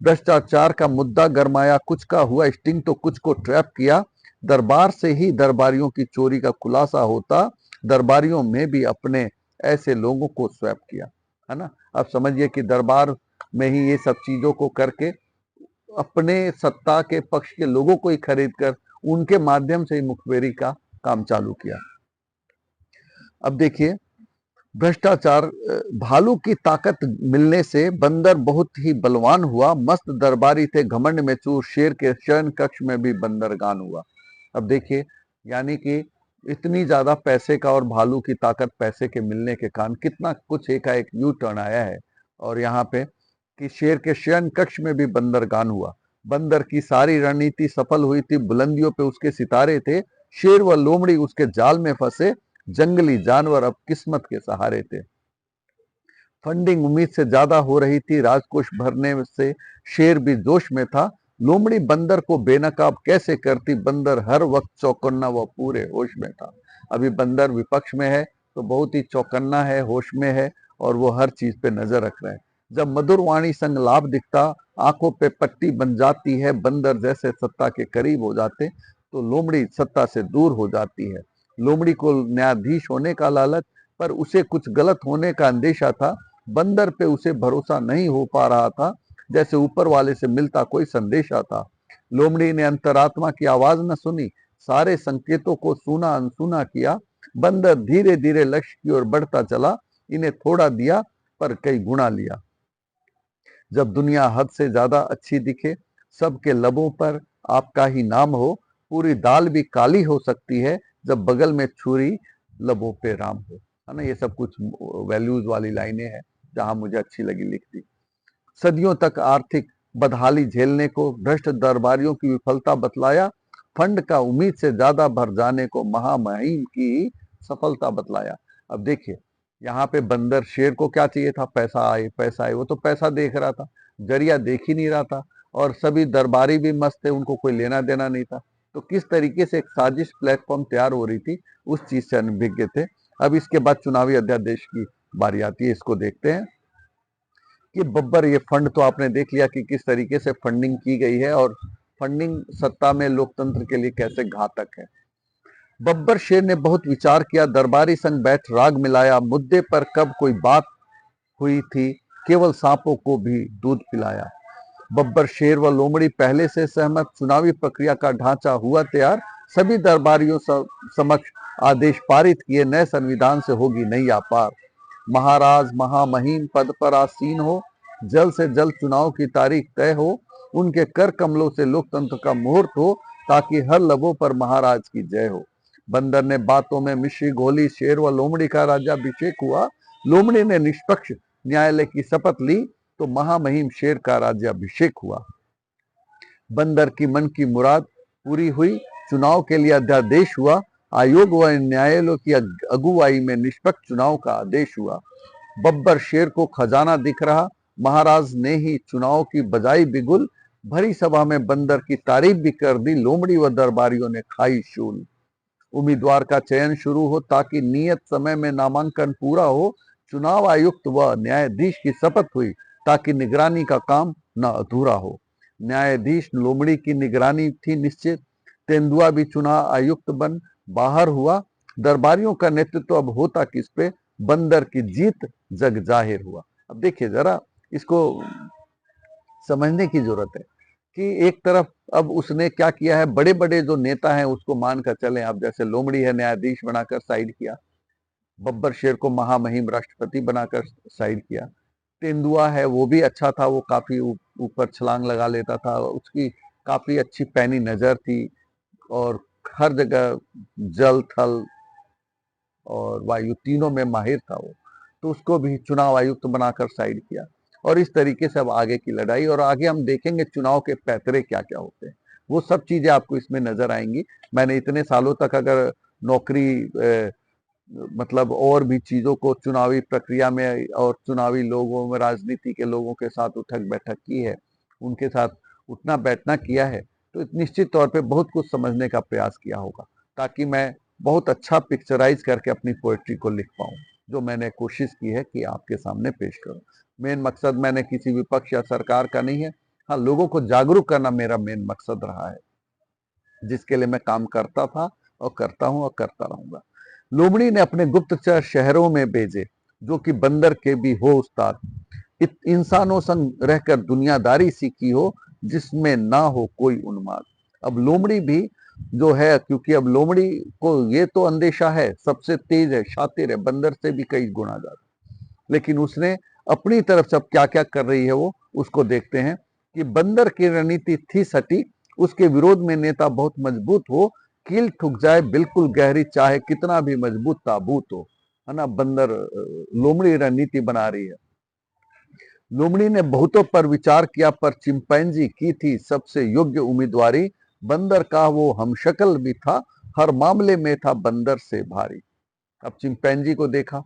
भ्रष्टाचार का मुद्दा गरमाया, कुछ का हुआ स्टिंग तो कुछ को ट्रैप किया, दरबार से ही दरबारियों की चोरी का खुलासा होता, दरबारियों में भी अपने ऐसे लोगों को स्वैप किया, है ना। अब समझिए कि दरबार में ही ये सब चीजों को करके अपने सत्ता के पक्ष के लोगों को ही खरीद कर उनके माध्यम से ही मुखबिरी का काम चालू किया। अब देखिए, भ्रष्टाचार, भालू की ताकत मिलने से बंदर बहुत ही बलवान हुआ, मस्त दरबारी थे घमंड में चूर, शेर के शयन कक्ष में भी बंदरगान हुआ। अब देखिए, यानी कि इतनी ज्यादा पैसे का और भालू की ताकत, पैसे के मिलने के कारण कितना कुछ एकाएक यू टर्न आया है। और यहाँ पे कि शेर के शयन कक्ष में भी बंदरगान हुआ, बंदर की सारी रणनीति सफल हुई थी, बुलंदियों पे उसके सितारे थे, शेर व लोमड़ी उसके जाल में फंसे, जंगली जानवर अब किस्मत के सहारे थे। फंडिंग उम्मीद से ज्यादा हो रही थी, राजकोष भरने से शेर भी जोश में था, लोमड़ी बंदर को बेनकाब कैसे करती, बंदर हर वक्त चौकन्ना व पूरे होश में था। अभी बंदर विपक्ष में है तो बहुत ही चौकन्ना है, होश में है, और वो हर चीज पे नजर रख रहे हैं। जब मधुर वाणी संग लाभ दिखता, आंखों पे पट्टी बन जाती है, बंदर जैसे सत्ता के करीब हो जाते तो लोमड़ी सत्ता से दूर हो जाती है। लोमड़ी को न्यायाधीश होने का लालच, पर उसे कुछ गलत होने का अंदेशा था, बंदर पे उसे भरोसा नहीं हो पा रहा था, जैसे ऊपर वाले से मिलता कोई संदेशा था। लोमड़ी ने अंतरात्मा की आवाज न सुनी, सारे संकेतों को सुना अनसुना किया, बंदर धीरे धीरे लक्ष्य की ओर बढ़ता चला, इन्हें थोड़ा दिया पर कई गुणा लिया। जब दुनिया हद से ज्यादा अच्छी दिखे, सबके लबों पर आपका ही नाम हो, पूरी दाल भी काली हो सकती है जब बगल में छुरी लबों पे राम हो, है ना। ये सब कुछ वैल्यूज वाली लाइनें हैं जहां मुझे अच्छी लगी लिखती। सदियों तक आर्थिक बदहाली झेलने को भ्रष्ट दरबारियों की विफलता बतलाया, फंड का उम्मीद से ज्यादा भर जाने को महामहिम की सफलता बतलाया। अब देखिए, यहाँ पे बंदर शेर को क्या चाहिए था, पैसा आए पैसा आए, वो तो पैसा देख रहा था, जरिया देख ही नहीं रहा था। और सभी दरबारी भी मस्त थे, उनको कोई लेना देना नहीं था। तो किस तरीके से एक साजिश प्लेटफॉर्म तैयार हो रही थी, उस चीज से अनभिज्ञ थे। अब इसके बाद चुनावी अध्यादेश की बारी आती है, इसको देखते हैं कि बब्बर, ये फंड तो आपने देख लिया कि किस तरीके से फंडिंग की गई है और फंडिंग सत्ता में लोकतंत्र के लिए कैसे घातक है। बब्बर शेर ने बहुत विचार किया, दरबारी संग बैठ राग मिलाया, मुद्दे पर कब कोई बात हुई थी, केवल सांपों को भी दूध पिलाया। बब्बर शेर व लोमड़ी पहले से सहमत, चुनावी प्रक्रिया का ढांचा हुआ तैयार, सभी दरबारियों समक्ष आदेश पारित किए, नए संविधान से होगी नई अपार। महाराज महामहिम पद पर आसीन हो, जल्द से जल्द चुनाव की तारीख तय हो, उनके कर कमलों से लोकतंत्र का मुहूर्त हो, ताकि हर लबों पर महाराज की जय हो। बंदर ने बातों में मिश्री घोली, शेर व लोमड़ी का राज्याभिषेक हुआ। लोमड़ी ने निष्पक्ष न्यायालय की शपथ ली, तो महामहिम शेर का राज्याभिषेक हुआ। बंदर की मन की मुराद पूरी हुई, चुनाव के लिए अध्यादेश हुआ, आयोग व न्यायालयों की अगुवाई में निष्पक्ष चुनाव का आदेश हुआ। बब्बर शेर को खजाना दिख रहा, महाराज ने ही चुनाव की बजाई बिगुल, भरी सभा में बंदर की तारीफ भी कर दी, लोमड़ी व दरबारियों ने खाई शूल। उम्मीदवार का चयन शुरू हो, ताकि नियत समय में नामांकन पूरा हो। चुनाव आयुक्त व न्यायाधीश की शपथ हुई, ताकि निगरानी का काम न अधूरा हो। न्यायाधीश लोमड़ी की निगरानी थी निश्चित, तेंदुआ भी चुनाव आयुक्त बन बाहर हुआ। दरबारियों का नेतृत्व अब होता किस पे, बंदर की जीत जग जाहिर हुआ। अब देखिए जरा, इसको समझने की जरूरत है कि एक तरफ अब उसने क्या किया है, बड़े बड़े जो नेता हैं उसको मानकर चले। अब जैसे लोमड़ी है, न्यायाधीश बनाकर साइड किया, बब्बर शेर को महामहिम राष्ट्रपति बनाकर साइड किया, तेंदुआ है वो भी अच्छा था, वो काफी ऊपर छलांग लगा लेता था, उसकी काफी अच्छी पैनी नजर थी और हर जगह जल थल और वायु तीनों में माहिर था वो, तो उसको भी चुनाव आयुक्त बनाकर साइड किया। और इस तरीके से अब आगे की लड़ाई, और आगे हम देखेंगे चुनाव के पैतरे क्या क्या होते हैं, वो सब चीजें आपको इसमें नजर आएंगी। मैंने इतने सालों तक अगर नौकरी मतलब और भी चीजों को चुनावी प्रक्रिया में और चुनावी लोगों में, राजनीति के लोगों के साथ उठक बैठक की है, उनके साथ उठना बैठना किया है, तो निश्चित तौर पे बहुत कुछ समझने का प्रयास किया होगा, ताकि मैं बहुत अच्छा पिक्चराइज करके अपनी पोएट्री को लिख पाऊं, जो मैंने कोशिश की है कि आपके सामने पेश करूं। मेन मकसद मैंने किसी विपक्ष या सरकार का नहीं है, हाँ, लोगों को जागरूक करना मेरा मेन मकसद रहा है, जिसके लिए मैं काम करता था और करता हूं और करता रहूंगा। लोमड़ी ने अपने गुप्तचर शहरों में भेजे, जो कि बंदर के भी हो उस्ताद, इंसानों संग रहकर दुनियादारी सीखी हो, जिसमें ना हो कोई उन्माद। अब लोमड़ी भी जो है, क्योंकि अब लोमड़ी को ये तो अंदेशा है, सबसे तेज है, शातिर है, बंदर से भी कई गुना ज्यादा, लेकिन उसने अपनी तरफ से अब क्या क्या कर रही है वो, उसको देखते हैं कि बंदर की रणनीति थी सटी, उसके विरोध में नेता बहुत मजबूत हो, कील ठुक जाए बिल्कुल गहरी, चाहे कितना भी मजबूत ताबूत हो, है ना। बंदर लोमड़ी रणनीति बना रही है। लोमड़ी ने बहुतों पर विचार किया, पर चिंपैंजी की थी सबसे योग्य उम्मीदवारी, बंदर का वो हमशक्ल भी था, हर मामले में था बंदर से भारी। अब चिंपैंजी को देखा,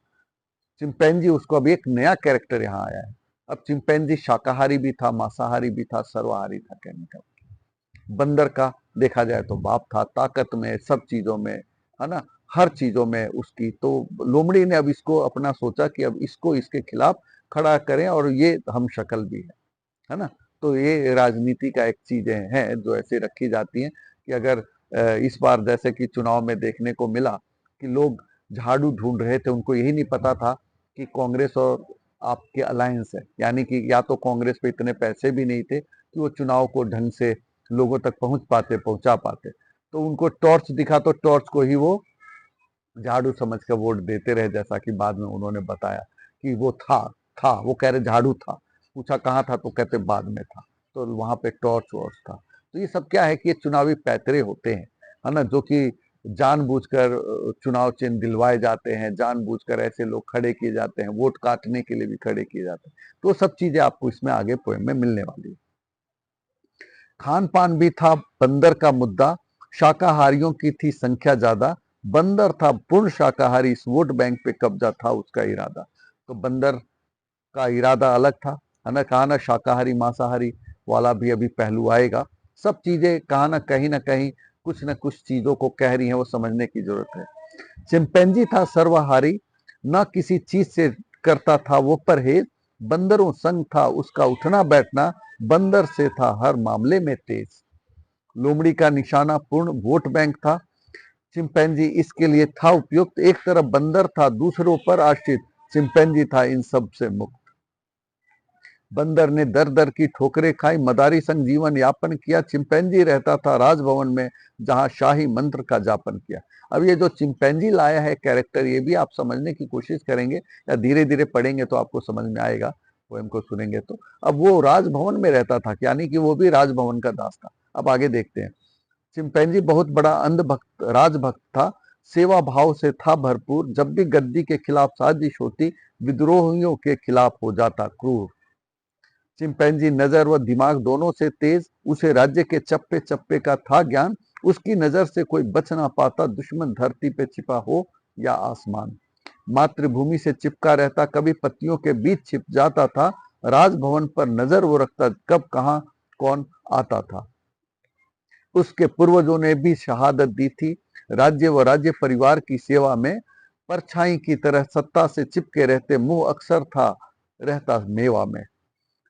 चिंपैंजी, उसको अब एक नया कैरेक्टर यहाँ आया है। अब चिंपैंजी शाकाहारी भी था, मांसाहारी भी था, सर्वाहारी था, कहने का। बंदर का देखा जाए तो बाप था, ताकत में, सब चीजों में, है ना, हर चीजों में उसकी। तो लोमड़ी ने अब इसको अपना सोचा कि अब इसको इसके खिलाफ खड़ा करें, और ये हम शक्ल भी है ना। तो ये राजनीति का एक चीजें हैं जो ऐसे रखी जाती हैं कि अगर इस बार जैसे कि चुनाव में देखने को मिला कि लोग झाड़ू ढूंढ रहे थे, उनको यही नहीं पता था कि कांग्रेस और आपके अलायंस है, यानी कि या तो कांग्रेस पे इतने पैसे भी नहीं थे कि वो चुनाव को ढंग से लोगों तक पहुंचा पाते, तो उनको टॉर्च दिखा तो टॉर्च को ही वो झाड़ू समझ कर वोट देते रहे, जैसा कि बाद में उन्होंने बताया कि वो था वो कह रहे झाड़ू था, पूछा कहाँ था तो कहते बाद में था, तो वहां पे टॉर्च वॉर्च था। तो ये सब क्या है कि ये चुनावी पैतरे होते हैं, है ना, जो कि जानबूझकर चुनाव चिन्ह दिलवाए जाते हैं, जानबूझकर ऐसे लोग खड़े किए जाते हैं, वोट काटने के लिए भी खड़े किए जाते हैं। तो सब चीजें आपको इसमें आगे पोएम में मिलने वाली है। खान पान भी था बंदर का मुद्दा, शाकाहारियों की थी संख्या ज्यादा, बंदर था पूर्ण शाकाहारी, इस वोट बैंक पे कब्जा था उसका इरादा। तो बंदर का इरादा अलग था, है ना, कहा ना शाकाहारी मांसाहारी वाला भी अभी पहलू आएगा। सब चीजें कहा ना कहीं कुछ न कुछ चीजों को कह रही हैं, वो समझने की जरूरत है। चिंपैंजी था सर्वहारी, न किसी चीज से करता था वो परहेज, बंदरों संग था उसका उठना बैठना, बंदर से था हर मामले में तेज। लोमड़ी का निशाना पूर्ण वोट बैंक था, चिंपैंजी इसके लिए था उपयुक्त, एक तरफ बंदर था दूसरों पर आश्रित, चिंपैंजी था इन सब से मुक्त। बंदर ने दर दर की ठोकरें खाई, मदारी संग जीवन यापन किया, चिंपैंजी रहता था राजभवन में जहां शाही मंत्र का जापन किया। अब ये जो चिंपैंजी लाया है कैरेक्टर, ये भी आप समझने की कोशिश करेंगे या धीरे धीरे पढ़ेंगे तो आपको समझ में आएगा, पोएम को सुनेंगे तो। अब वो राजभवन में रहता था, यानी कि वो भी राजभवन का दास था। अब आगे देखते हैं। चिंपैंजी बहुत बड़ा अंधभक्त राजभक्त था, सेवा भाव से था भरपूर, जब भी गद्दी के खिलाफ साजिश होती, विद्रोहियों के खिलाफ हो जाता क्रूर। चिंपैंजी नजर व दिमाग दोनों से तेज, उसे राज्य के चप्पे चप्पे का था ज्ञान, उसकी नजर से कोई बच ना पाता, दुश्मन धरती पे छिपा हो या आसमान। मातृभूमि से चिपका रहता, कभी पत्तियों के बीच छिप जाता था, राजभवन पर नजर वो रखता, कब कहां कौन आता था। उसके पूर्वजों ने भी शहादत दी थी, राज्य व राज्य परिवार की सेवा में, परछाई की तरह सत्ता से चिपके रहते, मुंह अक्सर था रहता मेवा में।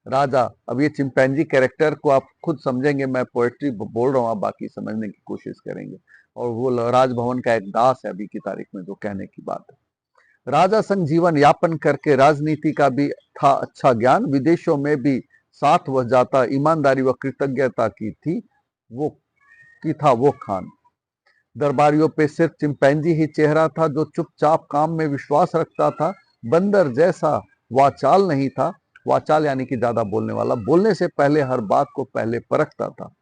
राजा, अब ये चिंपैंजी कैरेक्टर को आप खुद समझेंगे, मैं पोएट्री बोल रहा हूँ, आप बाकी समझने की कोशिश करेंगे। और वो राजभवन का एक दास है अभी की तारीख में, जो कहने की बात है। राजा संग जीवन यापन करके राजनीति का भी था अच्छा ज्ञान, विदेशों में भी साथ वह जाता, ईमानदारी व कृतज्ञता की थी वो खान। दरबारियों पे सिर्फ चिंपैंजी ही चेहरा था, जो चुपचाप काम में विश्वास रखता था, बंदर जैसा वाचाल नहीं था, वाचाल यानी कि ज्यादा बोलने वाला, बोलने से पहले हर बात को पहले परखता था।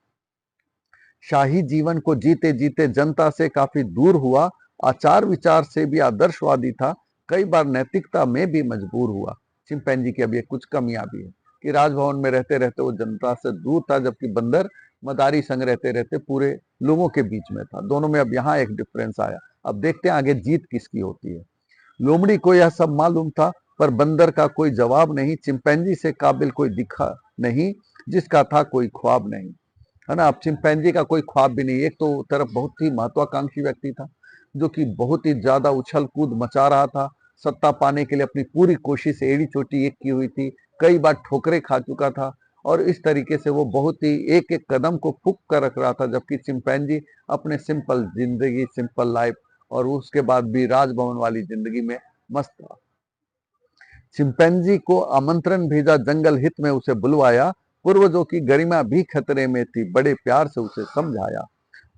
शाही जीवन को जीते जीते जनता से काफी दूर हुआ, आचार विचार से भी आदर्शवादी था, कई बार नैतिकता में भी मजबूर हुआ। चिंपैंजी की अब ये कुछ कमियां भी है कि राजभवन में रहते रहते वो जनता से दूर था, जबकि बंदर मदारी संग रहते रहते पूरे लोगों के बीच में था। दोनों में अब यहाँ एक डिफरेंस आया। अब देखते हैं आगे जीत किसकी होती है। लोमड़ी को यह सब मालूम था, पर बंदर का कोई जवाब नहीं, चिंपैंजी से काबिल कोई दिखा नहीं, जिसका था कोई ख्वाब नहीं, है ना। अब चिंपैंजी का कोई ख्वाब भी नहीं। एक तो तरफ बहुत ही महत्वाकांक्षी व्यक्ति था, जो कि बहुत ही ज्यादा उछल कूद मचा रहा था, सत्ता पाने के लिए अपनी पूरी कोशिश एड़ी चोटी एक की हुई थी, कई बार ठोकरें खा चुका था, और इस तरीके से वो बहुत ही एक एक कदम को फूक कर रख रहा था, जबकि चिंपैंजी अपने सिंपल जिंदगी, सिंपल लाइफ, और उसके बाद भी राजभवन वाली जिंदगी में मस्त था। चिंपैंजी को आमंत्रण भेजा, जंगल हित में उसे बुलवाया, पूर्वजों की गरिमा भी खतरे में थी, बड़े प्यार से उसे समझाया।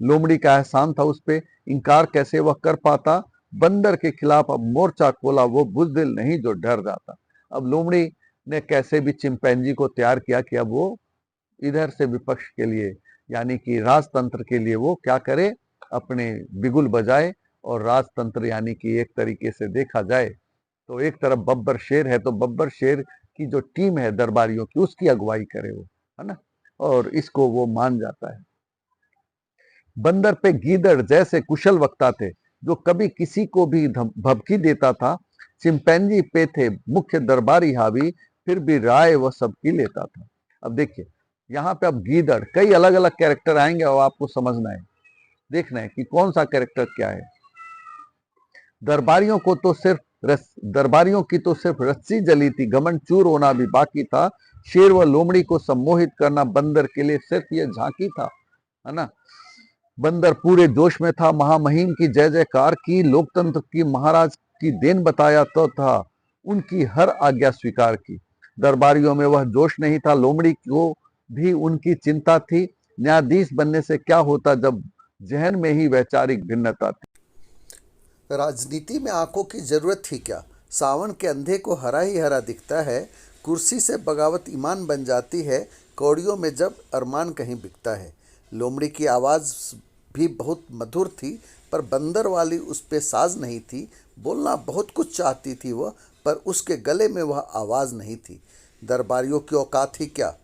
लोमड़ी का एहसान था उस पे, इनकार कैसे वह कर पाता, बंदर के खिलाफ अब मोर्चा खोला, वो बुजदिल नहीं जो डर जाता। अब लोमड़ी ने कैसे भी चिंपैंजी को तैयार किया कि अब वो इधर से विपक्ष के लिए, यानी कि राजतंत्र के लिए वो क्या करे, अपने बिगुल बजाए। और राजतंत्र यानी कि एक तरीके से देखा जाए तो एक तरफ बब्बर शेर है, तो बब्बर शेर की जो टीम है दरबारियों की, उसकी अगुवाई करे वो, है ना, और इसको वो मान जाता है। बंदर पे गीदड़ जैसे कुशल वक्ता थे, जो कभी किसी को भी भभकी देता था, चिंपैंजी पे थे मुख्य दरबारी हावी, फिर भी राय वह सबकी लेता था। अब देखिए यहाँ पे अब गीदड़, कई अलग अलग कैरेक्टर आएंगे और आपको समझना है, देखना है कि कौन सा कैरेक्टर क्या है। दरबारियों की तो सिर्फ रस्सी जली थी, घमंड चूर होना भी बाकी था, शेर व लोमड़ी को सम्मोहित करना बंदर के लिए सिर्फ ये झांकी था, है ना। बंदर पूरे जोश में था, महामहिम की जय जयकार की, लोकतंत्र की महाराज की देन बताया तो था, उनकी हर आज्ञा स्वीकार की। दरबारियों में वह जोश नहीं था, लोमड़ी को भी उनकी चिंता थी, न्यायाधीश बनने से क्या होता जब जहन में ही वैचारिक भिन्नता थी। राजनीति में आंखों की जरूरत थी क्या, सावन के अंधे को हरा ही हरा दिखता है, कुर्सी से बगावत ईमान बन जाती है, कौड़ियों में जब अरमान कहीं बिकता है। लोमड़ी की आवाज़ भी बहुत मधुर थी, पर बंदर वाली उस पे साज नहीं थी। बोलना बहुत कुछ चाहती थी वह, पर उसके गले में वह आवाज़ नहीं थी। दरबारियों की औकात ही क्या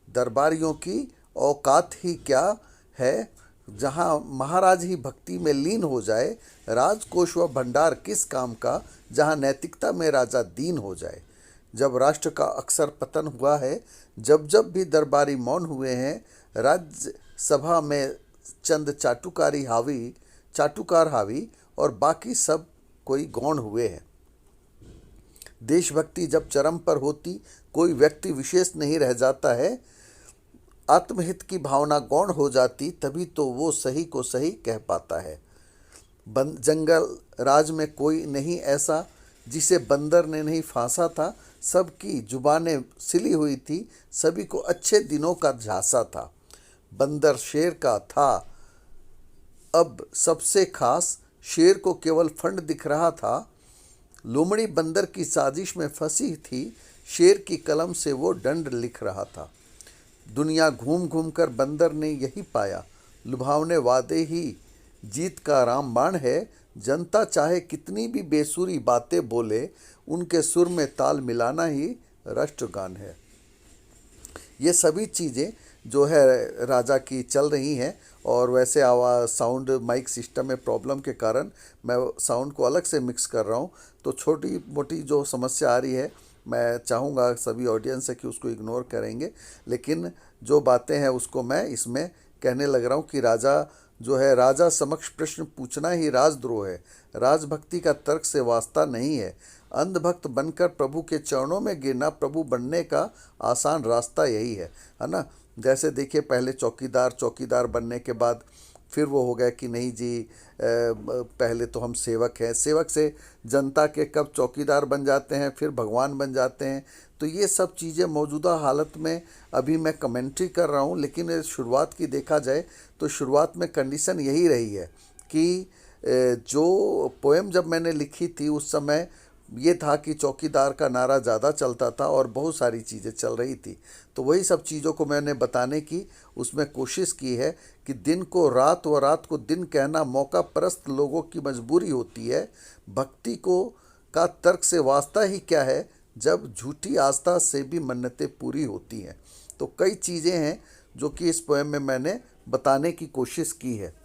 दरबारियों की औकात ही क्या है, जहाँ महाराज ही भक्ति में लीन हो जाए। राजकोष व भंडार किस काम का, जहाँ नैतिकता में राजा दीन हो जाए। जब राष्ट्र का अक्सर पतन हुआ है, जब जब भी दरबारी मौन हुए हैं, राज्य सभा में चंद चाटुकार हावी और बाकी सब कोई गौण हुए हैं। देशभक्ति जब चरम पर होती, कोई व्यक्ति विशेष नहीं रह जाता है। आत्महित की भावना गौण हो जाती, तभी तो वो सही को सही कह पाता है। जंगल राज में कोई नहीं ऐसा जिसे बंदर ने नहीं फांसा था। सबकी जुबानें सिली हुई थी, सभी को अच्छे दिनों का झांसा था। बंदर शेर का था अब सबसे खास, शेर को केवल फंड दिख रहा था। लोमड़ी बंदर की साजिश में फंसी थी, शेर की कलम से वो दंड लिख रहा था। दुनिया घूम घूम कर बंदर ने यही पाया, लुभावने वादे ही जीत का रामबाण है। जनता चाहे कितनी भी बेसुरी बातें बोले, उनके सुर में ताल मिलाना ही राष्ट्रगान है। ये सभी चीज़ें जो है राजा की चल रही हैं, और वैसे आवाज़ साउंड माइक सिस्टम में प्रॉब्लम के कारण मैं साउंड को अलग से मिक्स कर रहा हूँ, तो छोटी मोटी जो समस्या आ रही है मैं चाहूँगा सभी ऑडियंस से कि उसको इग्नोर करेंगे। लेकिन जो बातें हैं उसको मैं इसमें कहने लग रहा हूँ कि राजा जो है, राजा समक्ष प्रश्न पूछना ही राजद्रोह है। राजभक्ति का तर्क से वास्ता नहीं है। अंधभक्त बनकर प्रभु के चरणों में गिरना प्रभु बनने का आसान रास्ता यही है ना। जैसे देखिए, पहले चौकीदार बनने के बाद फिर वो हो गया कि नहीं जी, पहले तो हम सेवक हैं, सेवक से जनता के कब चौकीदार बन जाते हैं, फिर भगवान बन जाते हैं। तो ये सब चीज़ें मौजूदा हालत में अभी मैं कमेंट्री कर रहा हूँ, लेकिन शुरुआत की देखा जाए तो शुरुआत में कंडीशन यही रही है कि जो पोएम जब मैंने लिखी थी उस समय ये था कि चौकीदार का नारा ज़्यादा चलता था और बहुत सारी चीज़ें चल रही थी। तो वही सब चीज़ों को मैंने बताने की उसमें कोशिश की है कि दिन को रात व रात को दिन कहना मौका परस्त लोगों की मजबूरी होती है। भक्ति को का तर्क से वास्ता ही क्या है, जब झूठी आस्था से भी मन्नतें पूरी होती हैं। तो कई चीज़ें हैं जो कि इस पोएम में मैंने बताने की कोशिश की है।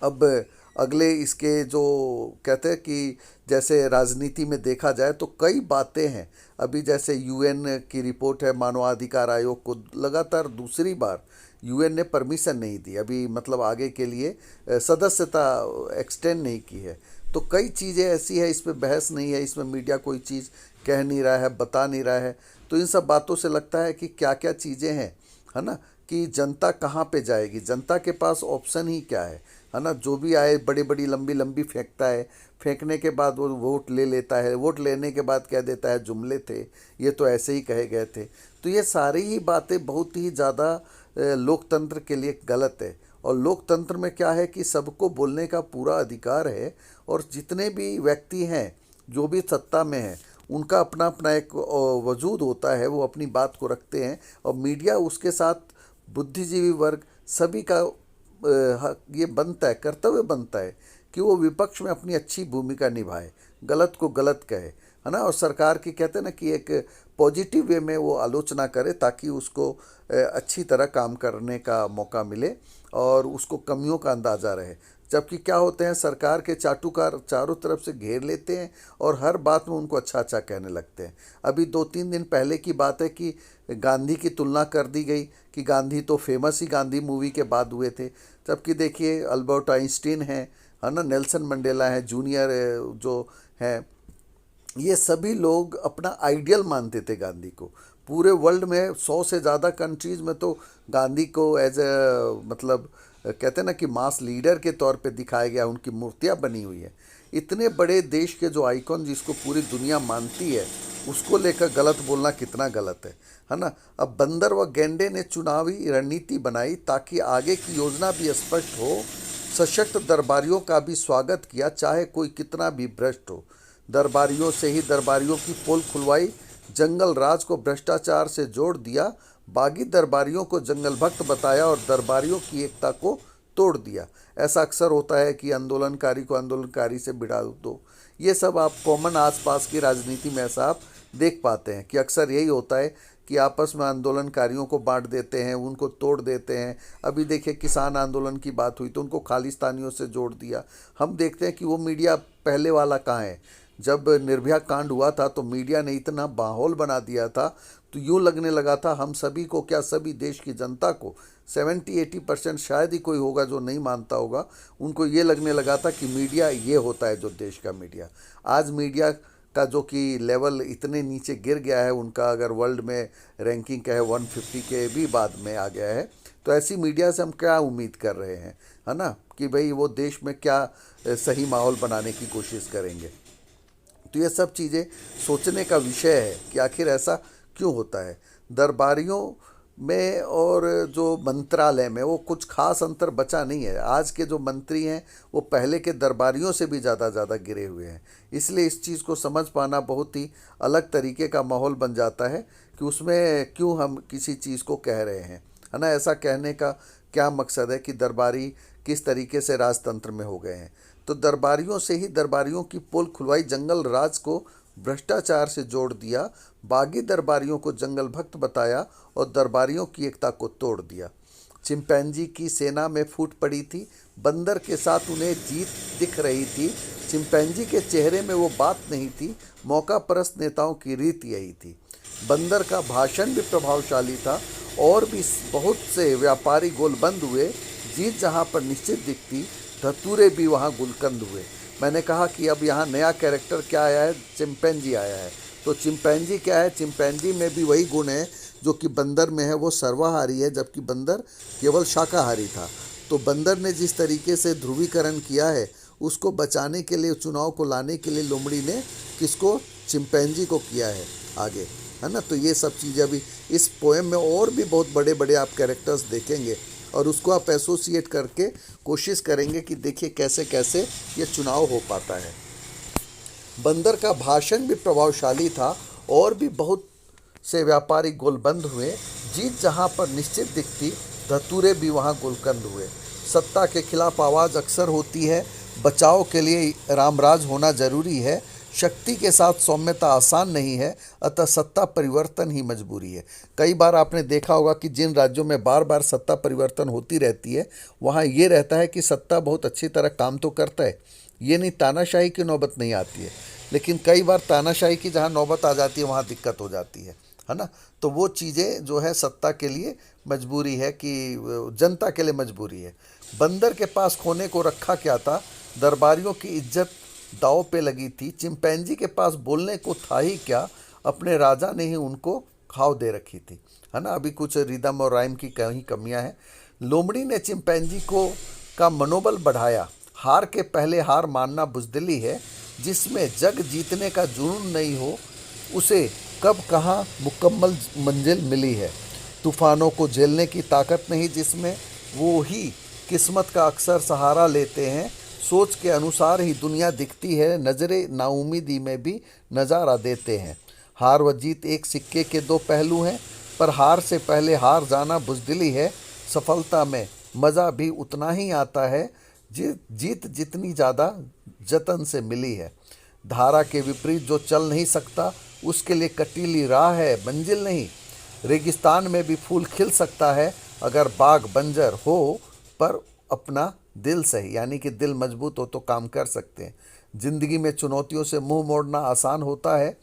अब अगले इसके जो कहते हैं कि जैसे राजनीति में देखा जाए तो कई बातें हैं। अभी जैसे यूएन की रिपोर्ट है, मानवाधिकार आयोग को लगातार दूसरी बार यूएन ने परमिशन नहीं दी, अभी मतलब आगे के लिए सदस्यता एक्सटेंड नहीं की है। तो कई चीज़ें ऐसी है, इस पर बहस नहीं है, इसमें मीडिया कोई चीज़ कह नहीं रहा है, बता नहीं रहा है। तो इन सब बातों से लगता है कि क्या क्या चीज़ें हैं, है ना, कि जनता कहाँ पे जाएगी, जनता के पास ऑप्शन ही क्या है ना। जो भी आए बड़ी बड़ी लंबी लंबी फेंकता है, फेंकने के बाद वो वोट ले लेता है, वोट लेने के बाद कह देता है जुमले थे, ये तो ऐसे ही कहे गए थे। तो ये सारी ही बातें बहुत ही ज़्यादा लोकतंत्र के लिए गलत है। और लोकतंत्र में क्या है कि सबको बोलने का पूरा अधिकार है, और जितने भी व्यक्ति हैं जो भी सत्ता में हैं उनका अपना अपना एक वजूद होता है, वो अपनी बात को रखते हैं। और मीडिया उसके साथ बुद्धिजीवी वर्ग सभी का ये बनता है, कर्तव्य बनता है कि वो विपक्ष में अपनी अच्छी भूमिका निभाए, गलत को गलत कहे, है ना। और सरकार की कहते हैं ना कि एक पॉजिटिव वे में वो आलोचना करे, ताकि उसको अच्छी तरह काम करने का मौका मिले और उसको कमियों का अंदाज़ा रहे। जबकि क्या होते हैं, सरकार के चाटुकार चारों तरफ से घेर लेते हैं और हर बात में उनको अच्छा अच्छा कहने लगते हैं। अभी 2-3 दिन पहले की बात है कि गांधी की तुलना कर दी गई कि गांधी तो फेमस ही गांधी मूवी के बाद हुए थे। जबकि देखिए, अल्बर्ट आइंस्टीन है ना, नेल्सन मंडेला है जूनियर जो हैं, ये सभी लोग अपना आइडियल मानते थे गांधी को। पूरे वर्ल्ड में 100 से ज़्यादा कंट्रीज़ में तो गांधी को एज ए मतलब कहते हैं ना कि मास लीडर के तौर पे दिखाया गया, उनकी मूर्तियाँ बनी हुई है। इतने बड़े देश के जो आइकॉन जिसको पूरी दुनिया मानती है, उसको लेकर गलत बोलना कितना गलत है ना। अब बंदर व गेंडे ने चुनावी रणनीति बनाई ताकि आगे की योजना भी स्पष्ट हो। सशक्त दरबारियों का भी स्वागत किया, चाहे कोई कितना भी भ्रष्ट हो। दरबारियों से ही दरबारियों की पोल खुलवाई, जंगल राज को भ्रष्टाचार से जोड़ दिया। बागी दरबारियों को जंगल भक्त बताया और दरबारियों की एकता को तोड़ दिया। ऐसा अक्सर होता है कि आंदोलनकारी को आंदोलनकारी से भिड़ा दो। ये सब आप कॉमन आसपास की राजनीति में ऐसा आप देख पाते हैं कि अक्सर यही होता है कि आपस में आंदोलनकारियों को बांट देते हैं, उनको तोड़ देते हैं। अभी देखिए किसान आंदोलन की बात हुई तो उनको खालिस्तानियों से जोड़ दिया। हम देखते हैं कि वो मीडिया पहले वाला कहाँ है। जब निर्भया कांड हुआ था तो मीडिया ने इतना माहौल बना दिया था, तो यूँ लगने लगा था हम सभी को, क्या सभी देश की जनता को, 70-80% शायद ही कोई होगा जो नहीं मानता होगा, उनको ये लगने लगा था कि मीडिया ये होता है जो देश का मीडिया। आज मीडिया का जो कि लेवल इतने नीचे गिर गया है, उनका अगर वर्ल्ड में रैंकिंग का है 150 के भी बाद में आ गया है, तो ऐसी मीडिया से हम क्या उम्मीद कर रहे हैं, है ना, कि भाई वो देश में क्या सही माहौल बनाने की कोशिश करेंगे। तो ये सब चीज़ें सोचने का विषय है कि आखिर ऐसा क्यों होता है। दरबारियों में और जो मंत्रालय में वो कुछ खास अंतर बचा नहीं है। आज के जो मंत्री हैं वो पहले के दरबारियों से भी ज़्यादा गिरे हुए हैं। इसलिए इस चीज़ को समझ पाना बहुत ही अलग तरीके का माहौल बन जाता है कि उसमें क्यों हम किसी चीज़ को कह रहे हैं, है ना। ऐसा कहने का क्या मकसद है कि दरबारी किस तरीके से राजतंत्र में हो गए हैं। तो दरबारियों से ही दरबारियों की पोल खुलवाई, जंगल राज को भ्रष्टाचार से जोड़ दिया, बागी दरबारियों को जंगल भक्त बताया और दरबारियों की एकता को तोड़ दिया। चिंपैंजी की सेना में फूट पड़ी थी, बंदर के साथ उन्हें जीत दिख रही थी। चिंपैंजी के चेहरे में वो बात नहीं थी, मौका परस्त नेताओं की रीत यही थी। बंदर का भाषण भी प्रभावशाली था और भी बहुत से व्यापारी गोलबंद हुए। जीत जहाँ पर निश्चित दिखती, धतूरे भी वहाँ गुलकंद हुए। मैंने कहा कि अब यहाँ नया कैरेक्टर क्या आया है, चिंपैंजी आया है। तो चिंपैंजी क्या है, चिंपैंजी में भी वही गुण है जो कि बंदर में है, वो सर्वाहारी है, जबकि बंदर केवल शाकाहारी था। तो बंदर ने जिस तरीके से ध्रुवीकरण किया है, उसको बचाने के लिए, चुनाव को लाने के लिए लोमड़ी ने किसको, चिंपैंजी को किया है आगे, है ना। तो ये सब चीज़ें अभी इस पोएम में और भी बहुत बड़े बड़े आप कैरेक्टर्स देखेंगे और उसको आप एसोसिएट करके कोशिश करेंगे कि देखिए कैसे कैसे ये चुनाव हो पाता है। बंदर का भाषण भी प्रभावशाली था और भी बहुत से व्यापारी गोलबंद हुए। जीत जहाँ पर निश्चित दिखती, धतूरे भी वहाँ गुलकंद हुए। सत्ता के खिलाफ आवाज़ अक्सर होती है, बचाव के लिए रामराज होना जरूरी है। शक्ति के साथ सौम्यता आसान नहीं है, अतः सत्ता परिवर्तन ही मजबूरी है। कई बार आपने देखा होगा कि जिन राज्यों में बार बार सत्ता परिवर्तन होती रहती है, वहाँ ये रहता है कि सत्ता बहुत अच्छी तरह काम तो करता है, ये नहीं तानाशाही की नौबत नहीं आती है, लेकिन कई बार तानाशाही की जहाँ नौबत आ जाती है वहाँ दिक्कत हो जाती है ना। तो वो चीज़ें जो है सत्ता के लिए मजबूरी है, कि जनता के लिए मजबूरी है। बंदर के पास खोने को रखा क्या था, दरबारियों की इज्जत दांव पे लगी थी। चिंपैंजी के पास बोलने को था ही क्या, अपने राजा ने ही उनको खाव दे रखी थी, है ना। अभी कुछ रिदम और राइम की कहीं कमियां हैं। लोमड़ी ने चिंपैंजी को का मनोबल बढ़ाया। हार के पहले हार मानना बुजदिली है, जिसमें जग जीतने का जुनून नहीं हो, उसे कब कहाँ मुकम्मल मंजिल मिली है। तूफानों को झेलने की ताकत नहीं जिसमें, वो ही किस्मत का अक्सर सहारा लेते हैं। सोच के अनुसार ही दुनिया दिखती है, नज़रे नाउमीदी में भी नज़ारा देते हैं। हार व जीत एक सिक्के के दो पहलू हैं, पर हार से पहले हार जाना बुजदिली है। सफलता में मज़ा भी उतना ही आता है, जीत जितनी ज़्यादा जतन से मिली है। धारा के विपरीत जो चल नहीं सकता, उसके लिए कटीली राह है, मंजिल नहीं। रेगिस्तान में भी फूल खिल सकता है, अगर बाग बंजर हो, पर अपना दिल सही, यानी कि दिल मजबूत हो तो काम कर सकते हैं। ज़िंदगी में चुनौतियों से मुंह मोड़ना आसान होता है।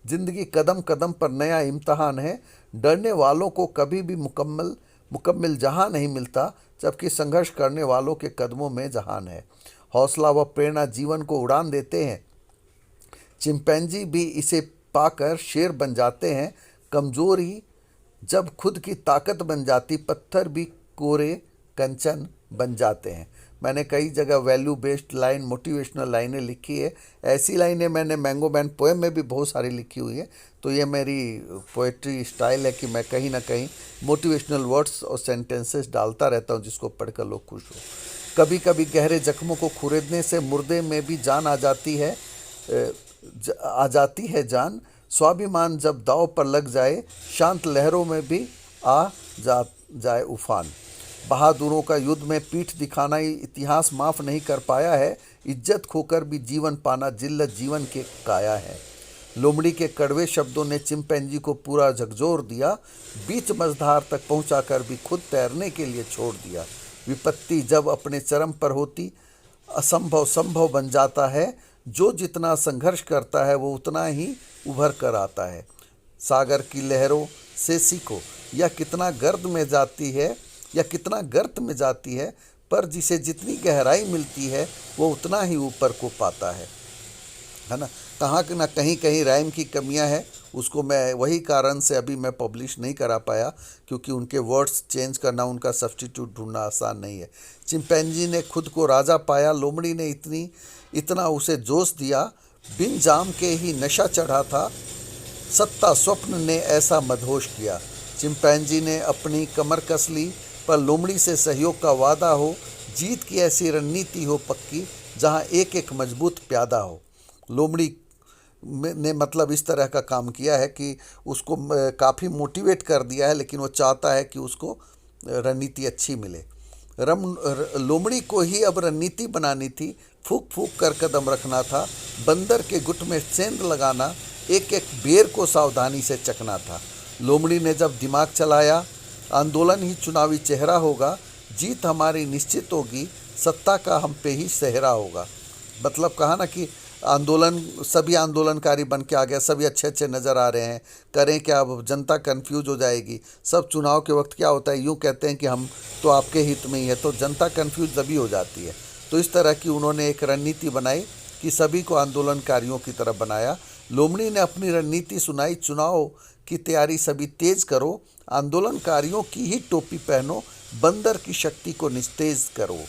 ज़िंदगी कदम कदम पर नया इम्तहान है। डरने वालों को कभी भी मुकम्मल जहां नहीं मिलता, जबकि संघर्ष करने वालों के कदमों में जहान है। हौसला व प्रेरणा जीवन को उड़ान देते हैं। चिंपैंजी भी इसे पाकर शेर बन जाते हैं। कमजोरी जब खुद की ताकत बन जाती, पत्थर भी कोरे कंचन बन जाते हैं। मैंने कई जगह वैल्यू बेस्ड लाइन, मोटिवेशनल लाइनें लिखी है। ऐसी लाइनें मैंने मैंगो बैंड पोएम में भी बहुत सारी लिखी हुई है। तो ये मेरी पोएट्री स्टाइल है कि मैं कहीं ना कहीं मोटिवेशनल वर्ड्स और सेंटेंसेस डालता रहता हूँ, जिसको पढ़कर लोग खुश हो। कभी कभी गहरे जख्मों को खुरेदने से मुर्दे में भी जान आ जाती है जान। स्वाभिमान जब दाव पर लग जाए, शांत लहरों में भी आ जाए उफान। बहादुरों का युद्ध में पीठ दिखाना इतिहास माफ नहीं कर पाया है। इज्जत खोकर भी जीवन पाना जिल्लत जीवन के काया है। लोमड़ी के कड़वे शब्दों ने चिंपैंजी को पूरा झकझोर दिया। बीच मझधार तक पहुंचाकर भी खुद तैरने के लिए छोड़ दिया। विपत्ति जब अपने चरम पर होती असंभव संभव बन जाता है। जो जितना संघर्ष करता है वो उतना ही उभर कर आता है। सागर की लहरों से सीखो, यह कितना गर्द में जाती है, या कितना गर्त में जाती है, पर जिसे जितनी गहराई मिलती है वो उतना ही ऊपर को पाता है ना। कहाँ ना कहीं कहीं राइम की कमियां हैं, उसको मैं वही कारण से अभी मैं पब्लिश नहीं करा पाया, क्योंकि उनके वर्ड्स चेंज करना, उनका सब्स्टिट्यूट ढूंढना आसान नहीं है। चिंपैंजी ने खुद को राजा पाया, लोमड़ी ने इतना उसे जोश दिया, बिन जाम के ही नशा चढ़ा था, सत्ता स्वप्न ने ऐसा मदहोश किया। चिंपैंजी ने अपनी कमर कस ली, पर लोमड़ी से सहयोग का वादा हो, जीत की ऐसी रणनीति हो पक्की, जहां एक एक मजबूत प्यादा हो। लोमड़ी ने मतलब इस तरह का काम किया है कि उसको काफ़ी मोटिवेट कर दिया है, लेकिन वो चाहता है कि उसको रणनीति अच्छी मिले। लोमड़ी को ही अब रणनीति बनानी थी, फूक फूक कर कदम रखना था, बंदर के गुट में सेंध लगाना, एक एक बेर को सावधानी से चखना था। लोमड़ी ने जब दिमाग चलाया, आंदोलन ही चुनावी चेहरा होगा, जीत हमारी निश्चित होगी, सत्ता का हम पे ही सेहरा होगा। मतलब कहा ना कि आंदोलन, सभी आंदोलनकारी बन के आ गया, सभी अच्छे अच्छे नज़र आ रहे हैं, करें क्या, अब जनता कंफ्यूज हो जाएगी। सब चुनाव के वक्त क्या होता है, यूँ कहते हैं कि हम तो आपके हित में ही है, तो जनता कंफ्यूज तभी हो जाती है। तो इस तरह की उन्होंने एक रणनीति बनाई कि सभी को आंदोलनकारियों की तरह बनाया। लोमड़ी ने अपनी रणनीति सुनाई, चुनाव की तैयारी सभी तेज करो, आंदोलनकारियों की ही टोपी पहनो, बंदर की शक्ति को निस्तेज करो।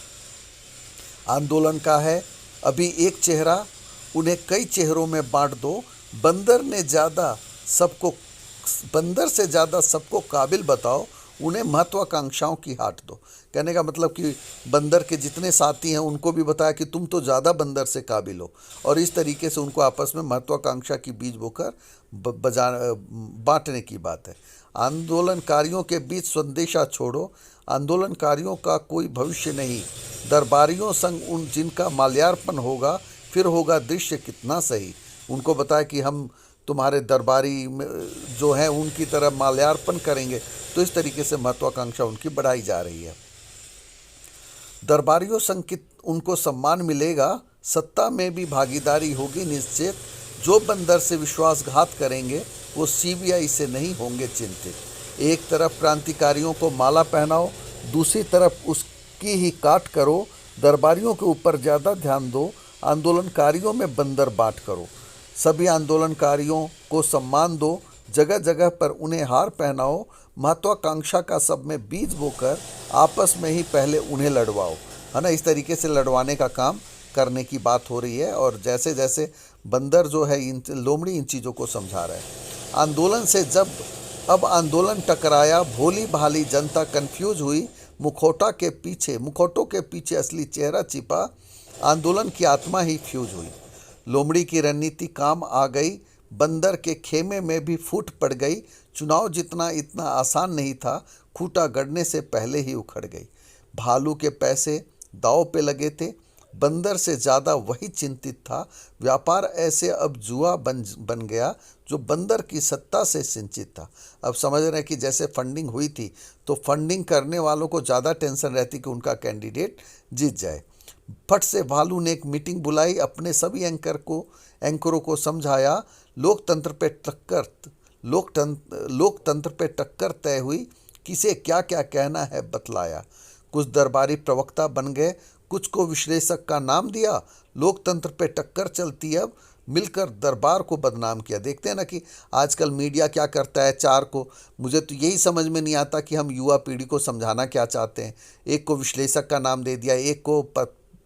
आंदोलन का है अभी एक चेहरा, उन्हें कई चेहरों में बांट दो, बंदर से ज़्यादा सबको काबिल बताओ, उन्हें महत्वाकांक्षाओं की हाट दो। कहने का मतलब कि बंदर के जितने साथी हैं उनको भी बताया कि तुम तो ज़्यादा बंदर से काबिल हो, और इस तरीके से उनको आपस में महत्वाकांक्षा की बीज बोकर बांटने की बात है। आंदोलनकारियों के बीच संदेशा छोड़ो, आंदोलनकारियों का कोई भविष्य नहीं, दरबारियों संग उन जिनका माल्यार्पण होगा, फिर होगा दृश्य कितना सही। उनको बताया कि हम तुम्हारे दरबारी जो हैं उनकी तरह माल्यार्पण करेंगे, तो इस तरीके से महत्वाकांक्षा उनकी बढ़ाई जा रही है। दरबारियों संग उनको सम्मान मिलेगा, सत्ता में भी भागीदारी होगी निश्चित, जो बंदर से विश्वासघात करेंगे वो सीबीआई से नहीं होंगे चिंतित। एक तरफ क्रांतिकारियों को माला पहनाओ, दूसरी तरफ उसकी ही काट करो, दरबारियों के ऊपर ज़्यादा ध्यान दो, आंदोलनकारियों में बंदर बांट करो। सभी आंदोलनकारियों को सम्मान दो, जगह जगह पर उन्हें हार पहनाओ, महत्वाकांक्षा का सब में बीज बोकर आपस में ही पहले उन्हें लड़वाओ, है ना। इस तरीके से लड़वाने का काम करने की बात हो रही है, और जैसे जैसे बंदर जो है लोमड़ी इन चीज़ों को समझा रहा है। आंदोलन से जब अब आंदोलन टकराया, भोली भाली जनता कंफ्यूज हुई, मुखौटों के पीछे असली चेहरा छिपा, आंदोलन की आत्मा ही फ्यूज हुई। लोमड़ी की रणनीति काम आ गई, बंदर के खेमे में भी फूट पड़ गई, चुनाव जितना इतना आसान नहीं था, खूंटा गड़ने से पहले ही उखड़ गई। भालू के पैसे दांव पे लगे थे, बंदर से ज़्यादा वही चिंतित था, व्यापार ऐसे अब जुआ बन गया जो बंदर की सत्ता से सिंचित था। अब समझ रहे हैं कि जैसे फंडिंग हुई थी तो फंडिंग करने वालों को ज़्यादा टेंशन रहती कि उनका कैंडिडेट जीत जाए। फट से भालू ने एक मीटिंग बुलाई, अपने सभी एंकरों को समझाया, लोकतंत्र पे टक्कर तय हुई, किसे क्या क्या कहना है बतलाया। कुछ दरबारी प्रवक्ता बन गए, कुछ को विश्लेषक का नाम दिया, लोकतंत्र पे टक्कर चलती अब, मिलकर दरबार को बदनाम किया। देखते हैं ना कि आजकल मीडिया क्या करता है, चार को, मुझे तो यही समझ में नहीं आता कि हम युवा पीढ़ी को समझाना क्या चाहते हैं। एक को विश्लेषक का नाम दे दिया, एक को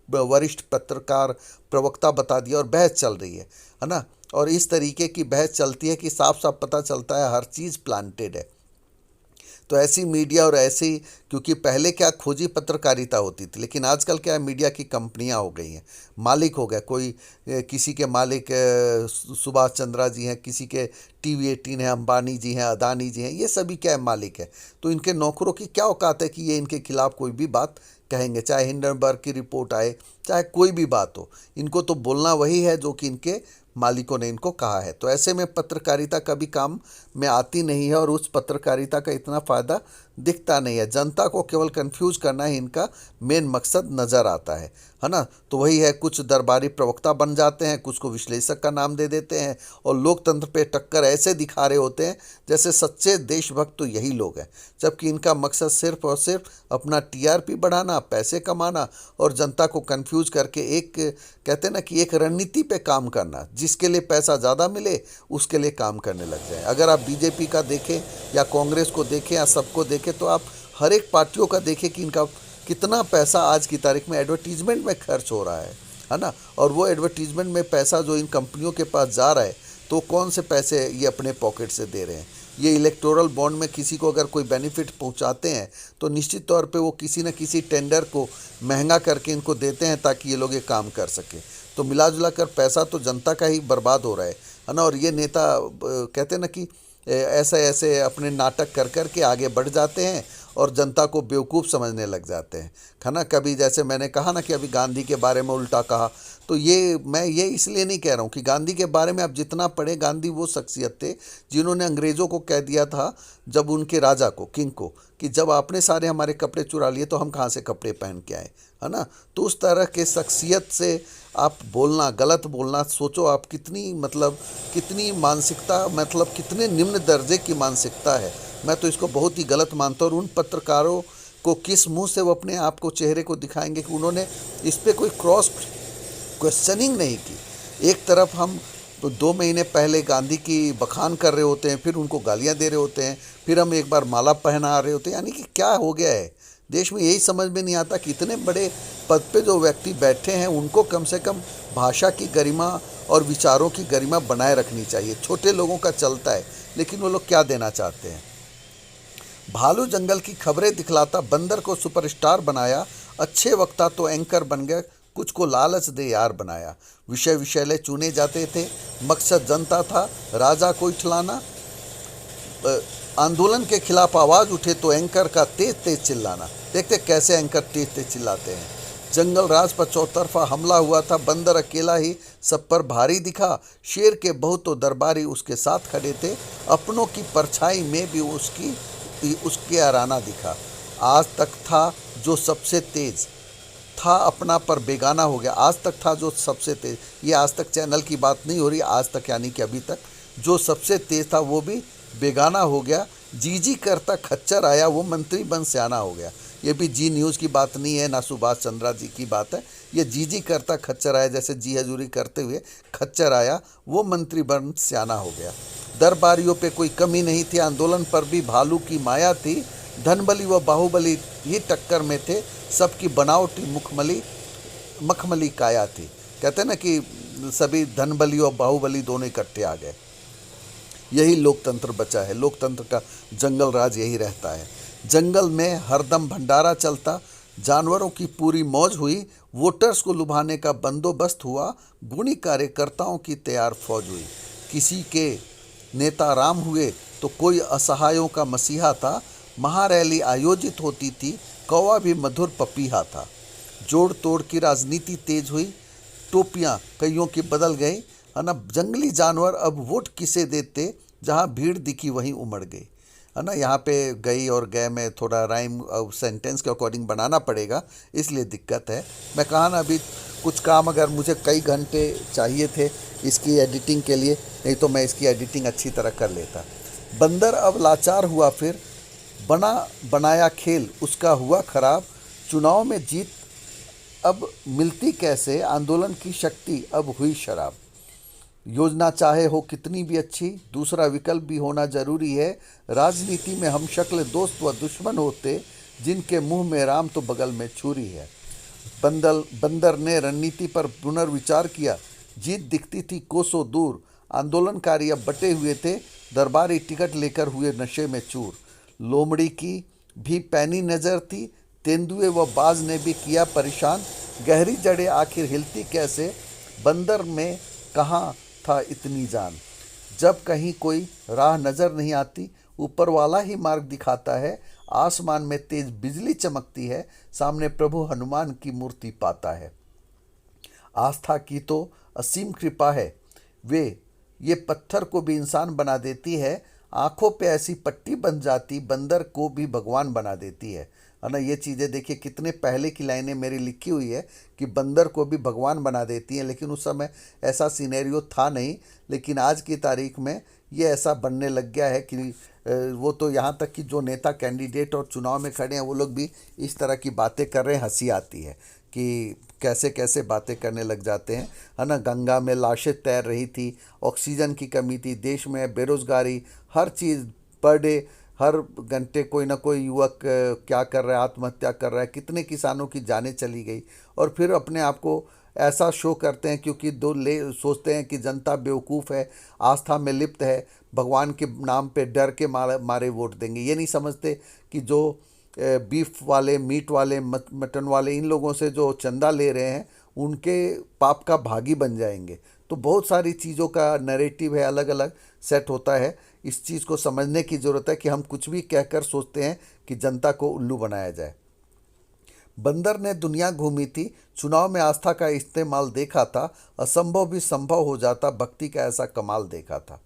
वरिष्ठ पत्रकार प्रवक्ता बता दिया, और बहस चल रही है ना। और इस तरीके की बहस चलती है कि साफ साफ पता चलता है हर चीज़ प्लांटेड है। तो ऐसी मीडिया और ऐसी, क्योंकि पहले क्या खोजी पत्रकारिता होती थी, लेकिन आजकल क्या है, मीडिया की कंपनियां हो गई हैं, मालिक हो गए कोई। किसी के मालिक सुभाष चंद्रा जी हैं, किसी के TV18 है, अंबानी जी हैं, अदानी जी हैं, ये सभी क्या है, मालिक है। तो इनके नौकरों की क्या औकात है कि ये इनके खिलाफ कोई भी बात कहेंगे, चाहे हिंडनबर्ग की रिपोर्ट आए, चाहे कोई भी बात हो। इनको तो बोलना वही है जो कि इनके मालिकों ने इनको कहा है। तो ऐसे में पत्रकारिता कभी काम में आती नहीं है और उस पत्रकारिता का इतना फ़ायदा दिखता नहीं है। जनता को केवल कंफ्यूज करना ही इनका मेन मकसद नज़र आता है ना। तो वही है, कुछ दरबारी प्रवक्ता बन जाते हैं, कुछ को विश्लेषक का नाम दे देते हैं और लोकतंत्र पे टक्कर ऐसे दिखा रहे होते हैं जैसे सच्चे देशभक्त तो यही लोग हैं, जबकि इनका मकसद सिर्फ और सिर्फ अपना TRP बढ़ाना, पैसे कमाना और जनता को कंफ्यूज करके एक, कहते हैं ना कि एक रणनीति पे काम करना, जिसके लिए पैसा ज़्यादा मिले उसके लिए काम करने लग जाए। अगर आप BJP का देखें या कांग्रेस को देखें या सबको देखें, तो आप हर एक पार्टियों का देखें कि इनका कितना पैसा आज की तारीख में एडवर्टीजमेंट में खर्च हो रहा है ना। और वो एडवर्टीजमेंट में पैसा जो इन कंपनियों के पास जा रहा है, तो कौन से पैसे ये अपने पॉकेट से दे रहे हैं। ये इलेक्टोरल बॉन्ड में किसी को अगर कोई बेनिफिट पहुंचाते हैं तो निश्चित तौर पे वो किसी न किसी टेंडर को महंगा करके इनको देते हैं ताकि ये लोग ये काम कर सकें। तो मिला जुला कर पैसा तो जनता का ही बर्बाद हो रहा है ना। और ये नेता कहते हैं ना कि ऐसे ऐसे अपने नाटक कर कर के आगे बढ़ जाते हैं और जनता को बेवकूफ़ समझने लग जाते हैं, है ना। कभी जैसे मैंने कहा ना कि अभी गांधी के बारे में उल्टा कहा, तो मैं ये इसलिए नहीं कह रहा हूँ कि गांधी के बारे में आप जितना पढ़ें, गांधी वो शख्सियत थे जिन्होंने अंग्रेज़ों को कह दिया था, जब उनके राजा को, किंग को, कि जब आपने सारे हमारे कपड़े चुरा लिए तो हम कहाँ से कपड़े पहन के आए, है ना। तो उस तरह के शख्सियत से आप बोलना, गलत बोलना, सोचो आप कितनी मानसिकता, मतलब कितने निम्न दर्जे की मानसिकता है। मैं तो इसको बहुत ही गलत मानता हूँ। और उन पत्रकारों को किस मुंह से वो अपने आप को, चेहरे को दिखाएंगे कि उन्होंने इस पर कोई क्रॉस क्वेश्चनिंग नहीं की। एक तरफ हम तो 2 महीने पहले गांधी की बखान कर रहे होते हैं, फिर उनको गालियां दे रहे होते हैं, फिर हम एक बार माला पहना रहे होते हैं, यानी कि क्या हो गया है देश में। यही समझ में नहीं आता कि इतने बड़े पद पे जो व्यक्ति बैठे हैं उनको कम से कम भाषा की गरिमा और विचारों की गरिमा बनाए रखनी चाहिए। छोटे लोगों का चलता है, लेकिन वो लोग क्या देना चाहते हैं। भालू जंगल की खबरें दिखलाता, बंदर को सुपरस्टार बनाया, अच्छे वक्ता तो एंकर बन गए, कुछ को लालच दे यार बनाया। विषय विषैले चुने जाते थे, मकसद जनता था, राजा को इठलाना। आंदोलन के खिलाफ आवाज़ उठे तो एंकर का तेज तेज चिल्लाना। देखते कैसे एंकर तेज तेज चिल्लाते हैं। जंगल राज पर चौतरफा हमला हुआ था, बंदर अकेला ही सब पर भारी दिखा, शेर के बहुतों दरबारी उसके साथ खड़े थे, अपनों की परछाई में भी उसके आराना दिखा। आज तक था जो सबसे तेज था, अपना पर बेगाना हो गया। आज तक था जो सबसे तेज, ये आज तक चैनल की बात नहीं हो रही, आज तक यानी कि अभी तक जो सबसे तेज था वो भी बेगाना हो गया। जी करता खच्चर आया, वो मंत्री बन सियाना हो गया। ये भी जी न्यूज़ की बात नहीं है, ना सुभाष चंद्रा जी की बात है। ये जी करता खच्चर आया, जैसे जी हजूरी करते हुए खच्चर आया, वो मंत्री बन सियाना हो गया। दरबारियों पे कोई कमी नहीं थी, आंदोलन पर भी भालू की माया थी, धनबली व बाहुबली ही टक्कर में थे, सबकी बनावटी मखमली काया थी। कहते हैं ना कि सभी धनबली और बाहुबली दोनों इकट्ठे आ गए। यही लोकतंत्र बचा है, लोकतंत्र का जंगल राज यही रहता है। जंगल में हरदम भंडारा चलता, जानवरों की पूरी मौज हुई, वोटर्स को लुभाने का बंदोबस्त हुआ, गुणी कार्यकर्ताओं की तैयार फौज हुई। किसी के नेता राम हुए तो कोई असहायों का मसीहा था, महारैली आयोजित होती थी, कौवा भी मधुर पपीहा था। जोड़ तोड़ की राजनीति तेज हुई, टोपियां कईयों की बदल गई, है ना। जंगली जानवर अब वोट किसे देते, जहां भीड़ दिखी वहीं उमड़ गई, है ना। यहाँ पे गई और गए में थोड़ा राइम सेंटेंस के अकॉर्डिंग बनाना पड़ेगा, इसलिए दिक्कत है। मैं कहा ना, अभी कुछ काम अगर मुझे कई घंटे चाहिए थे इसकी एडिटिंग के लिए, नहीं तो मैं इसकी एडिटिंग अच्छी तरह कर लेता। बंदर अब लाचार हुआ, फिर बनाया खेल उसका हुआ खराब, चुनाव में जीत अब मिलती कैसे, आंदोलन की शक्ति अब हुई शराब। योजना चाहे हो कितनी भी अच्छी, दूसरा विकल्प भी होना जरूरी है। राजनीति में हम शक्ल दोस्त व दुश्मन होते, जिनके मुंह में राम तो बगल में छुरी है। बंदर ने रणनीति पर पुनर्विचार किया, जीत दिखती थी कोसों दूर, आंदोलनकारी अब बटे हुए थे, दरबारी टिकट लेकर हुए नशे में चूर। लोमड़ी की भी पैनी नजर थी, तेंदुए व बाज ने भी किया परेशान। गहरी जड़ें आखिर हिलती कैसे, बंदर में कहाँ था इतनी जान। जब कहीं कोई राह नजर नहीं आती, ऊपर वाला ही मार्ग दिखाता है। आसमान में तेज बिजली चमकती है, सामने प्रभु हनुमान की मूर्ति पाता है। आस्था की तो असीम कृपा है, वे ये पत्थर को भी इंसान बना देती है। आंखों पे ऐसी पट्टी बन जाती, बंदर को भी भगवान बना देती है ना। ये चीज़ें देखिए, कितने पहले की लाइनें मेरी लिखी हुई है कि बंदर को भी भगवान बना देती हैं, लेकिन उस समय ऐसा सिनेरियो था नहीं। लेकिन आज की तारीख में ये ऐसा बनने लग गया है कि वो तो यहाँ तक कि जो नेता कैंडिडेट और चुनाव में खड़े हैं वो लोग भी इस तरह की बातें कर रहे हैं। हंसी आती है कि कैसे कैसे बातें करने लग जाते हैं, है ना। गंगा में लाशें तैर रही थी, ऑक्सीजन की कमी थी, देश में बेरोजगारी, हर चीज़ पर डे हर घंटे कोई ना कोई युवक क्या कर रहा है, आत्महत्या कर रहा है। कितने किसानों की जानें चली गई, और फिर अपने आप को ऐसा शो करते हैं क्योंकि सोचते हैं कि जनता बेवकूफ़ है, आस्था में लिप्त है, भगवान के नाम पे डर के मारे वोट देंगे। ये नहीं समझते कि जो बीफ वाले, मीट वाले, मटन वाले, इन लोगों से जो चंदा ले रहे हैं उनके पाप का भागी बन जाएंगे। तो बहुत सारी चीज़ों का नैरेटिव है, अलग अलग सेट होता है। इस चीज़ को समझने की ज़रूरत है कि हम कुछ भी कहकर सोचते हैं कि जनता को उल्लू बनाया जाए। बंदर ने दुनिया घूमी थी, चुनाव में आस्था का इस्तेमाल देखा था, असंभव भी संभव हो जाता, भक्ति का ऐसा कमाल देखा था।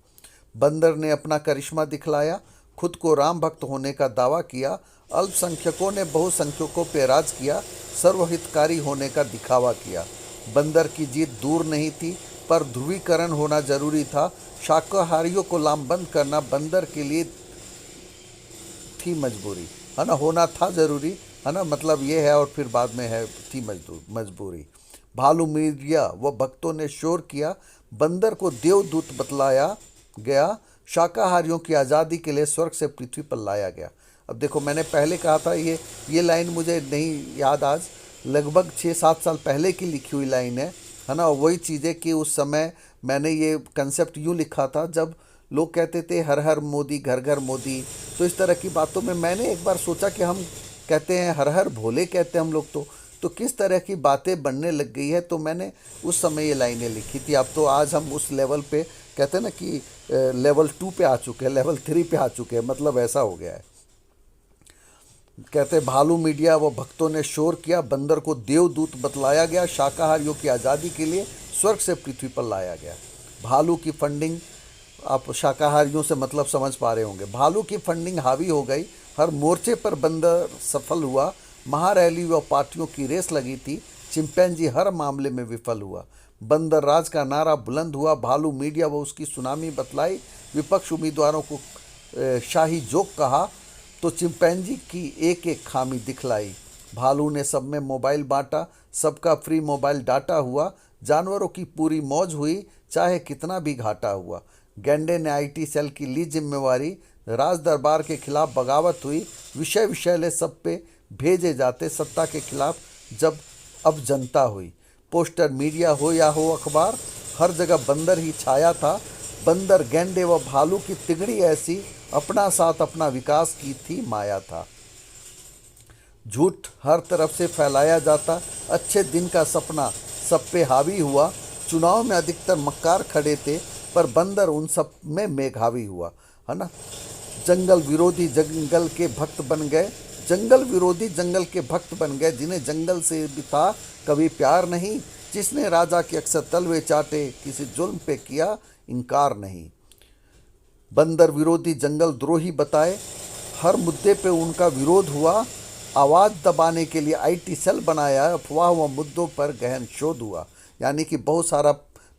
बंदर ने अपना करिश्मा दिखलाया, खुद को राम भक्त होने का दावा किया। अल्पसंख्यकों ने बहुसंख्यकों पे राज किया, सर्वहितकारी होने का दिखावा किया। बंदर की जीत दूर नहीं थी, पर ध्रुवीकरण होना जरूरी था। शाकाहारियों को लामबंद करना बंदर के लिए थी मजबूरी, है ना। होना था जरूरी, है ना, मतलब ये है, और फिर बाद में है थी मजबूरी। भालू मीडिया व भक्तों ने शोर किया, बंदर को देवदूत बतलाया गया। शाकाहारियों की आज़ादी के लिए स्वर्ग से पृथ्वी पर लाया गया। अब देखो, मैंने पहले कहा था ये लाइन मुझे नहीं याद आज, लगभग 6-7 साल पहले की लिखी हुई लाइन है ना। वही चीज़ें कि उस समय मैंने ये कंसेप्ट यूँ लिखा था जब लोग कहते थे हर हर मोदी, घर घर मोदी। तो इस तरह की बातों में मैंने एक बार सोचा कि हम कहते हैं हर हर भोले कहते हैं हम लोग, तो किस तरह की बातें बनने लग गई है। तो मैंने उस समय ये लाइनें लिखी थी। अब तो आज हम उस लेवल पे कहते हैं ना कि लेवल 2 पे आ चुके हैं, लेवल 3 पे आ चुके हैं, मतलब ऐसा हो गया है। कहते भालू मीडिया व भक्तों ने शोर किया, बंदर को देवदूत बतलाया गया। शाकाहारियों की आज़ादी के लिए स्वर्ग से पृथ्वी पर लाया गया। भालू की फंडिंग, आप शाकाहारियों से मतलब समझ पा रहे होंगे। भालू की फंडिंग हावी हो गई, हर मोर्चे पर बंदर सफल हुआ। महारैली व पार्टियों की रेस लगी थी, चिंपैंजी हर मामले में विफल हुआ। बंदर राज का नारा बुलंद हुआ, भालू मीडिया व उसकी सुनामी बतलाई। विपक्ष उम्मीदवारों को शाही जोक कहा, तो चिंपैंजी की एक एक खामी दिखलाई। भालू ने सब में मोबाइल बांटा, सबका फ्री मोबाइल डाटा हुआ। जानवरों की पूरी मौज हुई, चाहे कितना भी घाटा हुआ। गैंडे ने आईटी सेल की ली जिम्मेवारी, राज दरबार के खिलाफ बगावत हुई। विषय विषैले सब पे भेजे जाते, सत्ता के खिलाफ जब अब जनता हुई। पोस्टर मीडिया हो या हो अखबार, हर जगह बंदर ही छाया था। बंदर, गैंडे व भालू की तिगड़ी ऐसी, अपना साथ अपना विकास की थी माया था। झूठ हर तरफ से फैलाया जाता, अच्छे दिन का सपना सब पे हावी हुआ। चुनाव में अधिकतर मक्कार खड़े थे, पर बंदर उन सब में मेघावी हुआ, है ना। जंगल विरोधी जंगल के भक्त बन गए, जंगल विरोधी जंगल के भक्त बन गए। जिन्हें जंगल से भी था कभी प्यार नहीं, जिसने राजा के अक्सर तलवे चाटे, किसी जुल्म पे किया इनकार नहीं। बंदर विरोधी जंगल द्रोही बताए, हर मुद्दे पे उनका विरोध हुआ। आवाज़ दबाने के लिए आईटी सेल बनाया, अफवाह व मुद्दों पर गहन शोध हुआ। यानी कि बहुत सारा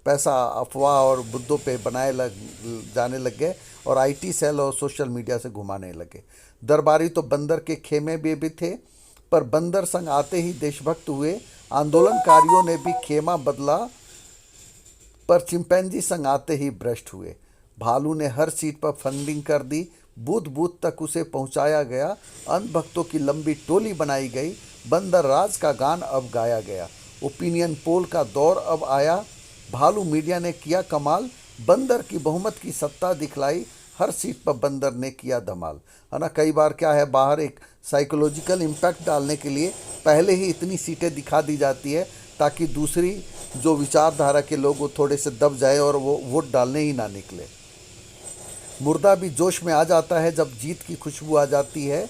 पैसा अफवाह और मुद्दों पे जाने लग गए, और आईटी सेल और सोशल मीडिया से घुमाने लगे। दरबारी तो बंदर के खेमे में भी थे, पर बंदर संग आते ही देशभक्त हुए। आंदोलनकारियों ने भी खेमा बदला, पर चिंपैंजी संग आते ही भ्रष्ट हुए। भालू ने हर सीट पर फंडिंग कर दी, बूथ बूथ तक उसे पहुंचाया गया। अंधभक्तों की लंबी टोली बनाई गई, बंदर राज का गान अब गाया गया। ओपिनियन पोल का दौर अब आया, भालू मीडिया ने किया कमाल। बंदर की बहुमत की सत्ता दिखलाई, हर सीट पर बंदर ने किया धमाल, है ना। कई बार क्या है, बाहर एक साइकोलॉजिकल इम्पैक्ट डालने के लिए पहले ही इतनी सीटें दिखा दी जाती है ताकि दूसरी जो विचारधारा के लोग वो थोड़े से दब जाए और वो वोट डालने ही ना निकले। मुर्दा भी जोश में आ जाता है जब जीत की खुशबू आ जाती है।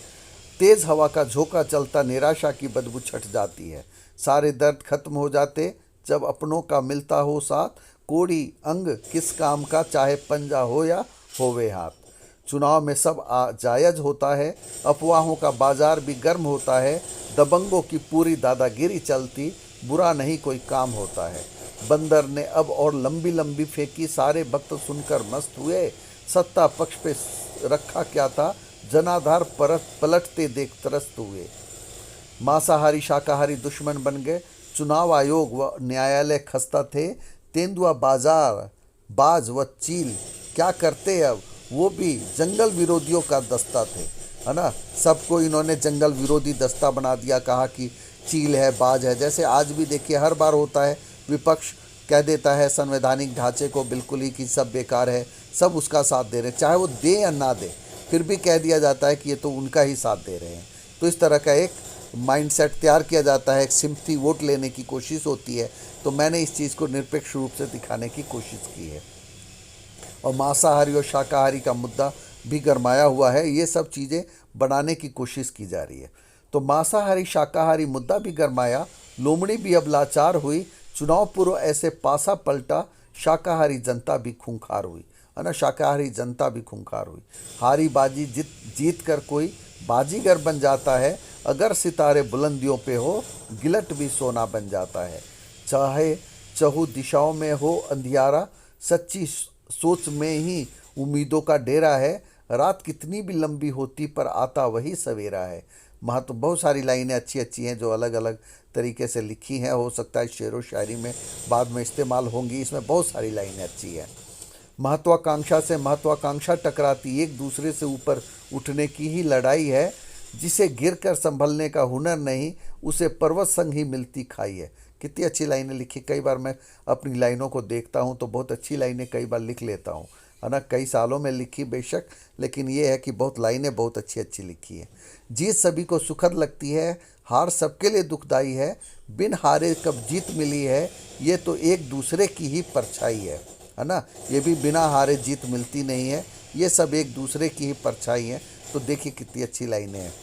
तेज हवा का झोंका चलता निराशा की बदबू छट जाती है। सारे दर्द खत्म हो जाते जब अपनों का मिलता हो साथ। कोड़ी अंग किस काम का, चाहे पंजा हो या होवे हाथ। चुनाव में सब जायज होता है, अफवाहों का बाजार भी गर्म होता है। दबंगों की पूरी दादागिरी चलती, बुरा नहीं कोई काम होता है। बंदर ने अब और लंबी लंबी फेंकी, सारे भक्त सुनकर मस्त हुए। सत्ता पक्ष पे रखा क्या था, जनाधार पलटते देख त्रस्त हुए। मांसाहारी शाकाहारी दुश्मन बन गए, चुनाव आयोग व न्यायालय खस्ता थे। तेंदुआ बाजार बाज व चील क्या करते अब, वो भी जंगल विरोधियों का दस्ता थे, है ना। सबको इन्होंने जंगल विरोधी दस्ता बना दिया, कहा कि चील है, बाज है। जैसे आज भी देखिए हर बार होता है, विपक्ष कह देता है संवैधानिक ढांचे को बिल्कुल ही कि सब बेकार है, सब उसका साथ दे रहे हैं, चाहे वो दे या ना दे, फिर भी कह दिया जाता है कि ये तो उनका ही साथ दे रहे हैं। तो इस तरह का एक माइंडसेट तैयार किया जाता है, एक सिंपथी वोट लेने की कोशिश होती है। तो मैंने इस चीज़ को निरपेक्ष रूप से दिखाने की कोशिश की है। और मांसाहारी और शाकाहारी का मुद्दा भी गरमाया हुआ है, ये सब चीज़ें बनाने की कोशिश की जा रही है। तो मांसाहारी शाकाहारी मुद्दा भी गरमाया, लोमड़ी भी अब लाचार हुई। चुनाव पूर्व ऐसे पासा पलटा, शाकाहारी जनता भी खूंखार हुई, है ना। शाकाहारी जनता भी खूंखार हुई। हारी बाजी जीत कर कोई बाजीगर बन जाता है। अगर सितारे बुलंदियों पे हो, गिलट भी सोना बन जाता है। चाहे चहु दिशाओं में हो अंधियारा, सच्ची सोच में ही उम्मीदों का डेरा है। रात कितनी भी लंबी होती पर आता वही सवेरा है। महत्व बहुत सारी लाइनें अच्छी अच्छी हैं जो अलग अलग तरीके से लिखी हैं, हो सकता है शेरो शायरी में बाद में इस्तेमाल होंगी। इसमें बहुत सारी लाइनें अच्छी हैं। महत्वाकांक्षा से महत्वाकांक्षा टकराती, एक दूसरे से ऊपर उठने की ही लड़ाई है। जिसे गिरकर संभलने का हुनर नहीं, उसे पर्वत संग ही मिलती खाई है। कितनी अच्छी लाइनें लिखी। कई बार मैं अपनी लाइनों को देखता हूँ तो बहुत अच्छी लाइनें कई बार लिख लेता हूँ, है ना। कई सालों में लिखी बेशक, लेकिन ये है कि बहुत लाइनें बहुत अच्छी अच्छी लिखी है। जीत सभी को सुखद लगती है, हार सबके लिए दुखदाई है। बिन हारे कब जीत मिली है, ये तो एक दूसरे की ही परछाई है ना। ये भी बिना हारे जीत मिलती नहीं है, ये सब एक दूसरे की ही परछाई है। तो देखिए कितनी अच्छी लाइनें हैं।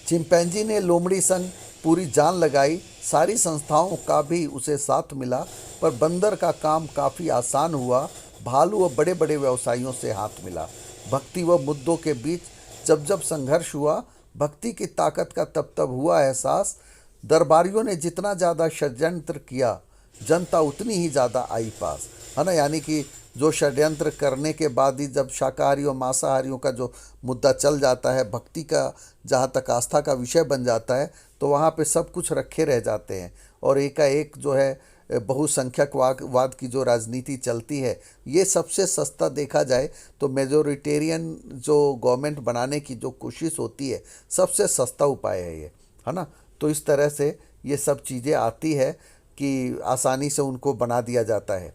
चिंपैंजी ने लोमड़ी संग पूरी जान लगाई, सारी संस्थाओं का भी उसे साथ मिला। पर बंदर का काम काफ़ी आसान हुआ, भालू व बड़े बड़े व्यवसायियों से हाथ मिला। भक्ति व मुद्दों के बीच जब जब संघर्ष हुआ, भक्ति की ताकत का तब तब हुआ एहसास। दरबारियों ने जितना ज़्यादा षड्यंत्र किया, जनता उतनी ही ज़्यादा आई पास, है ना। यानी कि जो षड्यंत्र करने के बाद ही जब शाकाहारी और मांसाहारियों का जो मुद्दा चल जाता है, भक्ति का जहाँ तक आस्था का विषय बन जाता है, तो वहाँ पे सब कुछ रखे रह जाते हैं। और एकाएक जो है बहुसंख्यकवाद की जो राजनीति चलती है, ये सबसे सस्ता देखा जाए तो मेजोरिटेरियन जो गवर्नमेंट बनाने की जो कोशिश होती है, सबसे सस्ता उपाय है ये, है ना। तो इस तरह से ये सब चीज़ें आती है कि आसानी से उनको बना दिया जाता है।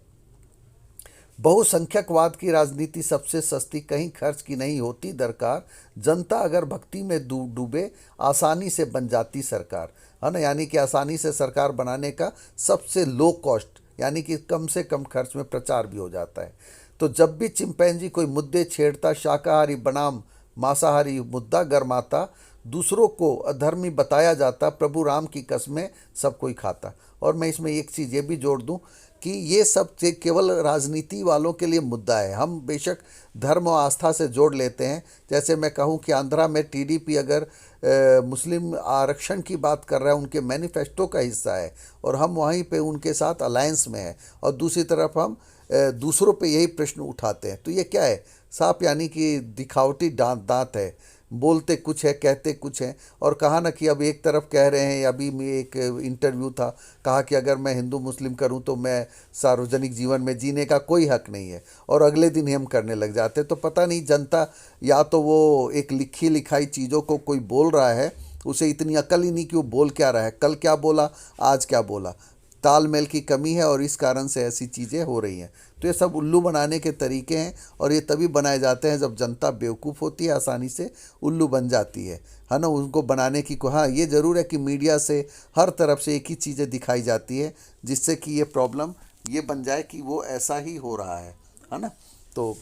बहुसंख्यकवाद की राजनीति सबसे सस्ती, कहीं खर्च की नहीं होती दरकार। जनता अगर भक्ति में डूबे, आसानी से बन जाती सरकार, है ना। यानी कि आसानी से सरकार बनाने का सबसे लो कॉस्ट, यानी कि कम से कम खर्च में प्रचार भी हो जाता है। तो जब भी चिंपैंजी कोई मुद्दे छेड़ता, शाकाहारी बनाम मांसाहारी मुद्दा गरमाता, दूसरों को अधर्मी बताया जाता, प्रभु राम की कसमें सब कोई खाता। और मैं इसमें एक चीज़ ये भी जोड़ दूं कि ये सब केवल राजनीति वालों के लिए मुद्दा है। हम बेशक धर्म और आस्था से जोड़ लेते हैं। जैसे मैं कहूं कि आंध्रा में टीडीपी अगर मुस्लिम आरक्षण की बात कर रहा है, उनके मैनिफेस्टो का हिस्सा है, और हम वहीं पे उनके साथ अलायंस में हैं, और दूसरी तरफ हम दूसरों पे यही प्रश्न उठाते हैं। तो ये क्या है, साफ यानी कि दिखावटी दांत है, बोलते कुछ है कहते कुछ है। और कहा ना कि अब एक तरफ कह रहे हैं, अभी में एक इंटरव्यू था, कहा कि अगर मैं हिंदू मुस्लिम करूं तो मैं सार्वजनिक जीवन में जीने का कोई हक नहीं है, और अगले दिन ही हम करने लग जाते। तो पता नहीं जनता, या तो वो एक लिखी लिखाई चीज़ों को कोई बोल रहा है, उसे इतनी अकल ही नहीं कि वो बोल क्या रहा है, कल क्या बोला आज क्या बोला। तालमेल की कमी है और इस कारण से ऐसी चीज़ें हो रही हैं। तो ये सब उल्लू बनाने के तरीके हैं और ये तभी बनाए जाते हैं जब जनता बेवकूफ़ होती है, आसानी से उल्लू बन जाती है ना। उनको बनाने की हाँ, ये ज़रूर है कि मीडिया से हर तरफ से एक ही चीज़ें दिखाई जाती है जिससे कि ये प्रॉब्लम ये बन जाए कि वो ऐसा ही हो रहा है ना। तो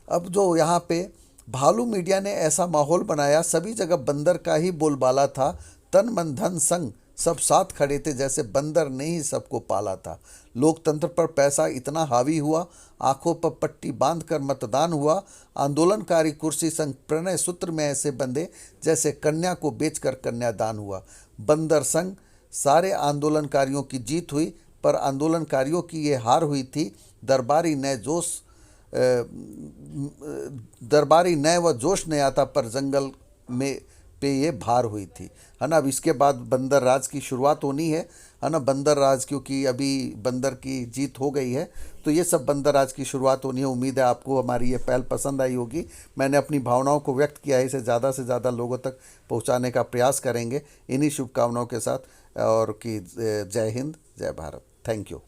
अब जो यहाँ पे भालू मीडिया ने ऐसा माहौल बनाया, सभी जगह बंदर का ही बोलबाला था, तन मन धन संग सब साथ खड़े थे, जैसे बंदर ने ही सबको पाला था। लोकतंत्र पर पैसा इतना हावी हुआ, आंखों पर पट्टी बांधकर मतदान हुआ, आंदोलनकारी कुर्सी संग प्रणय सूत्र में ऐसे बंधे जैसे कन्या को बेचकर कन्यादान हुआ। बंदर संग सारे आंदोलनकारियों की जीत हुई, पर आंदोलनकारियों की ये हार हुई थी। दरबारी नए व जोश नहीं आता, पर जंगल में पे ये भार हुई थी, है ना। अब इसके बाद बंदर राज की शुरुआत होनी है ना। बंदर राज, क्योंकि अभी बंदर की जीत हो गई है, तो ये सब बंदर राज की शुरुआत होनी है। उम्मीद है आपको हमारी ये पहल पसंद आई होगी। मैंने अपनी भावनाओं को व्यक्त किया है, इसे ज़्यादा से ज़्यादा लोगों तक पहुंचाने का प्रयास करेंगे इन्हीं शुभकामनाओं के साथ। और कि जय हिंद, जय भारत। Thank you.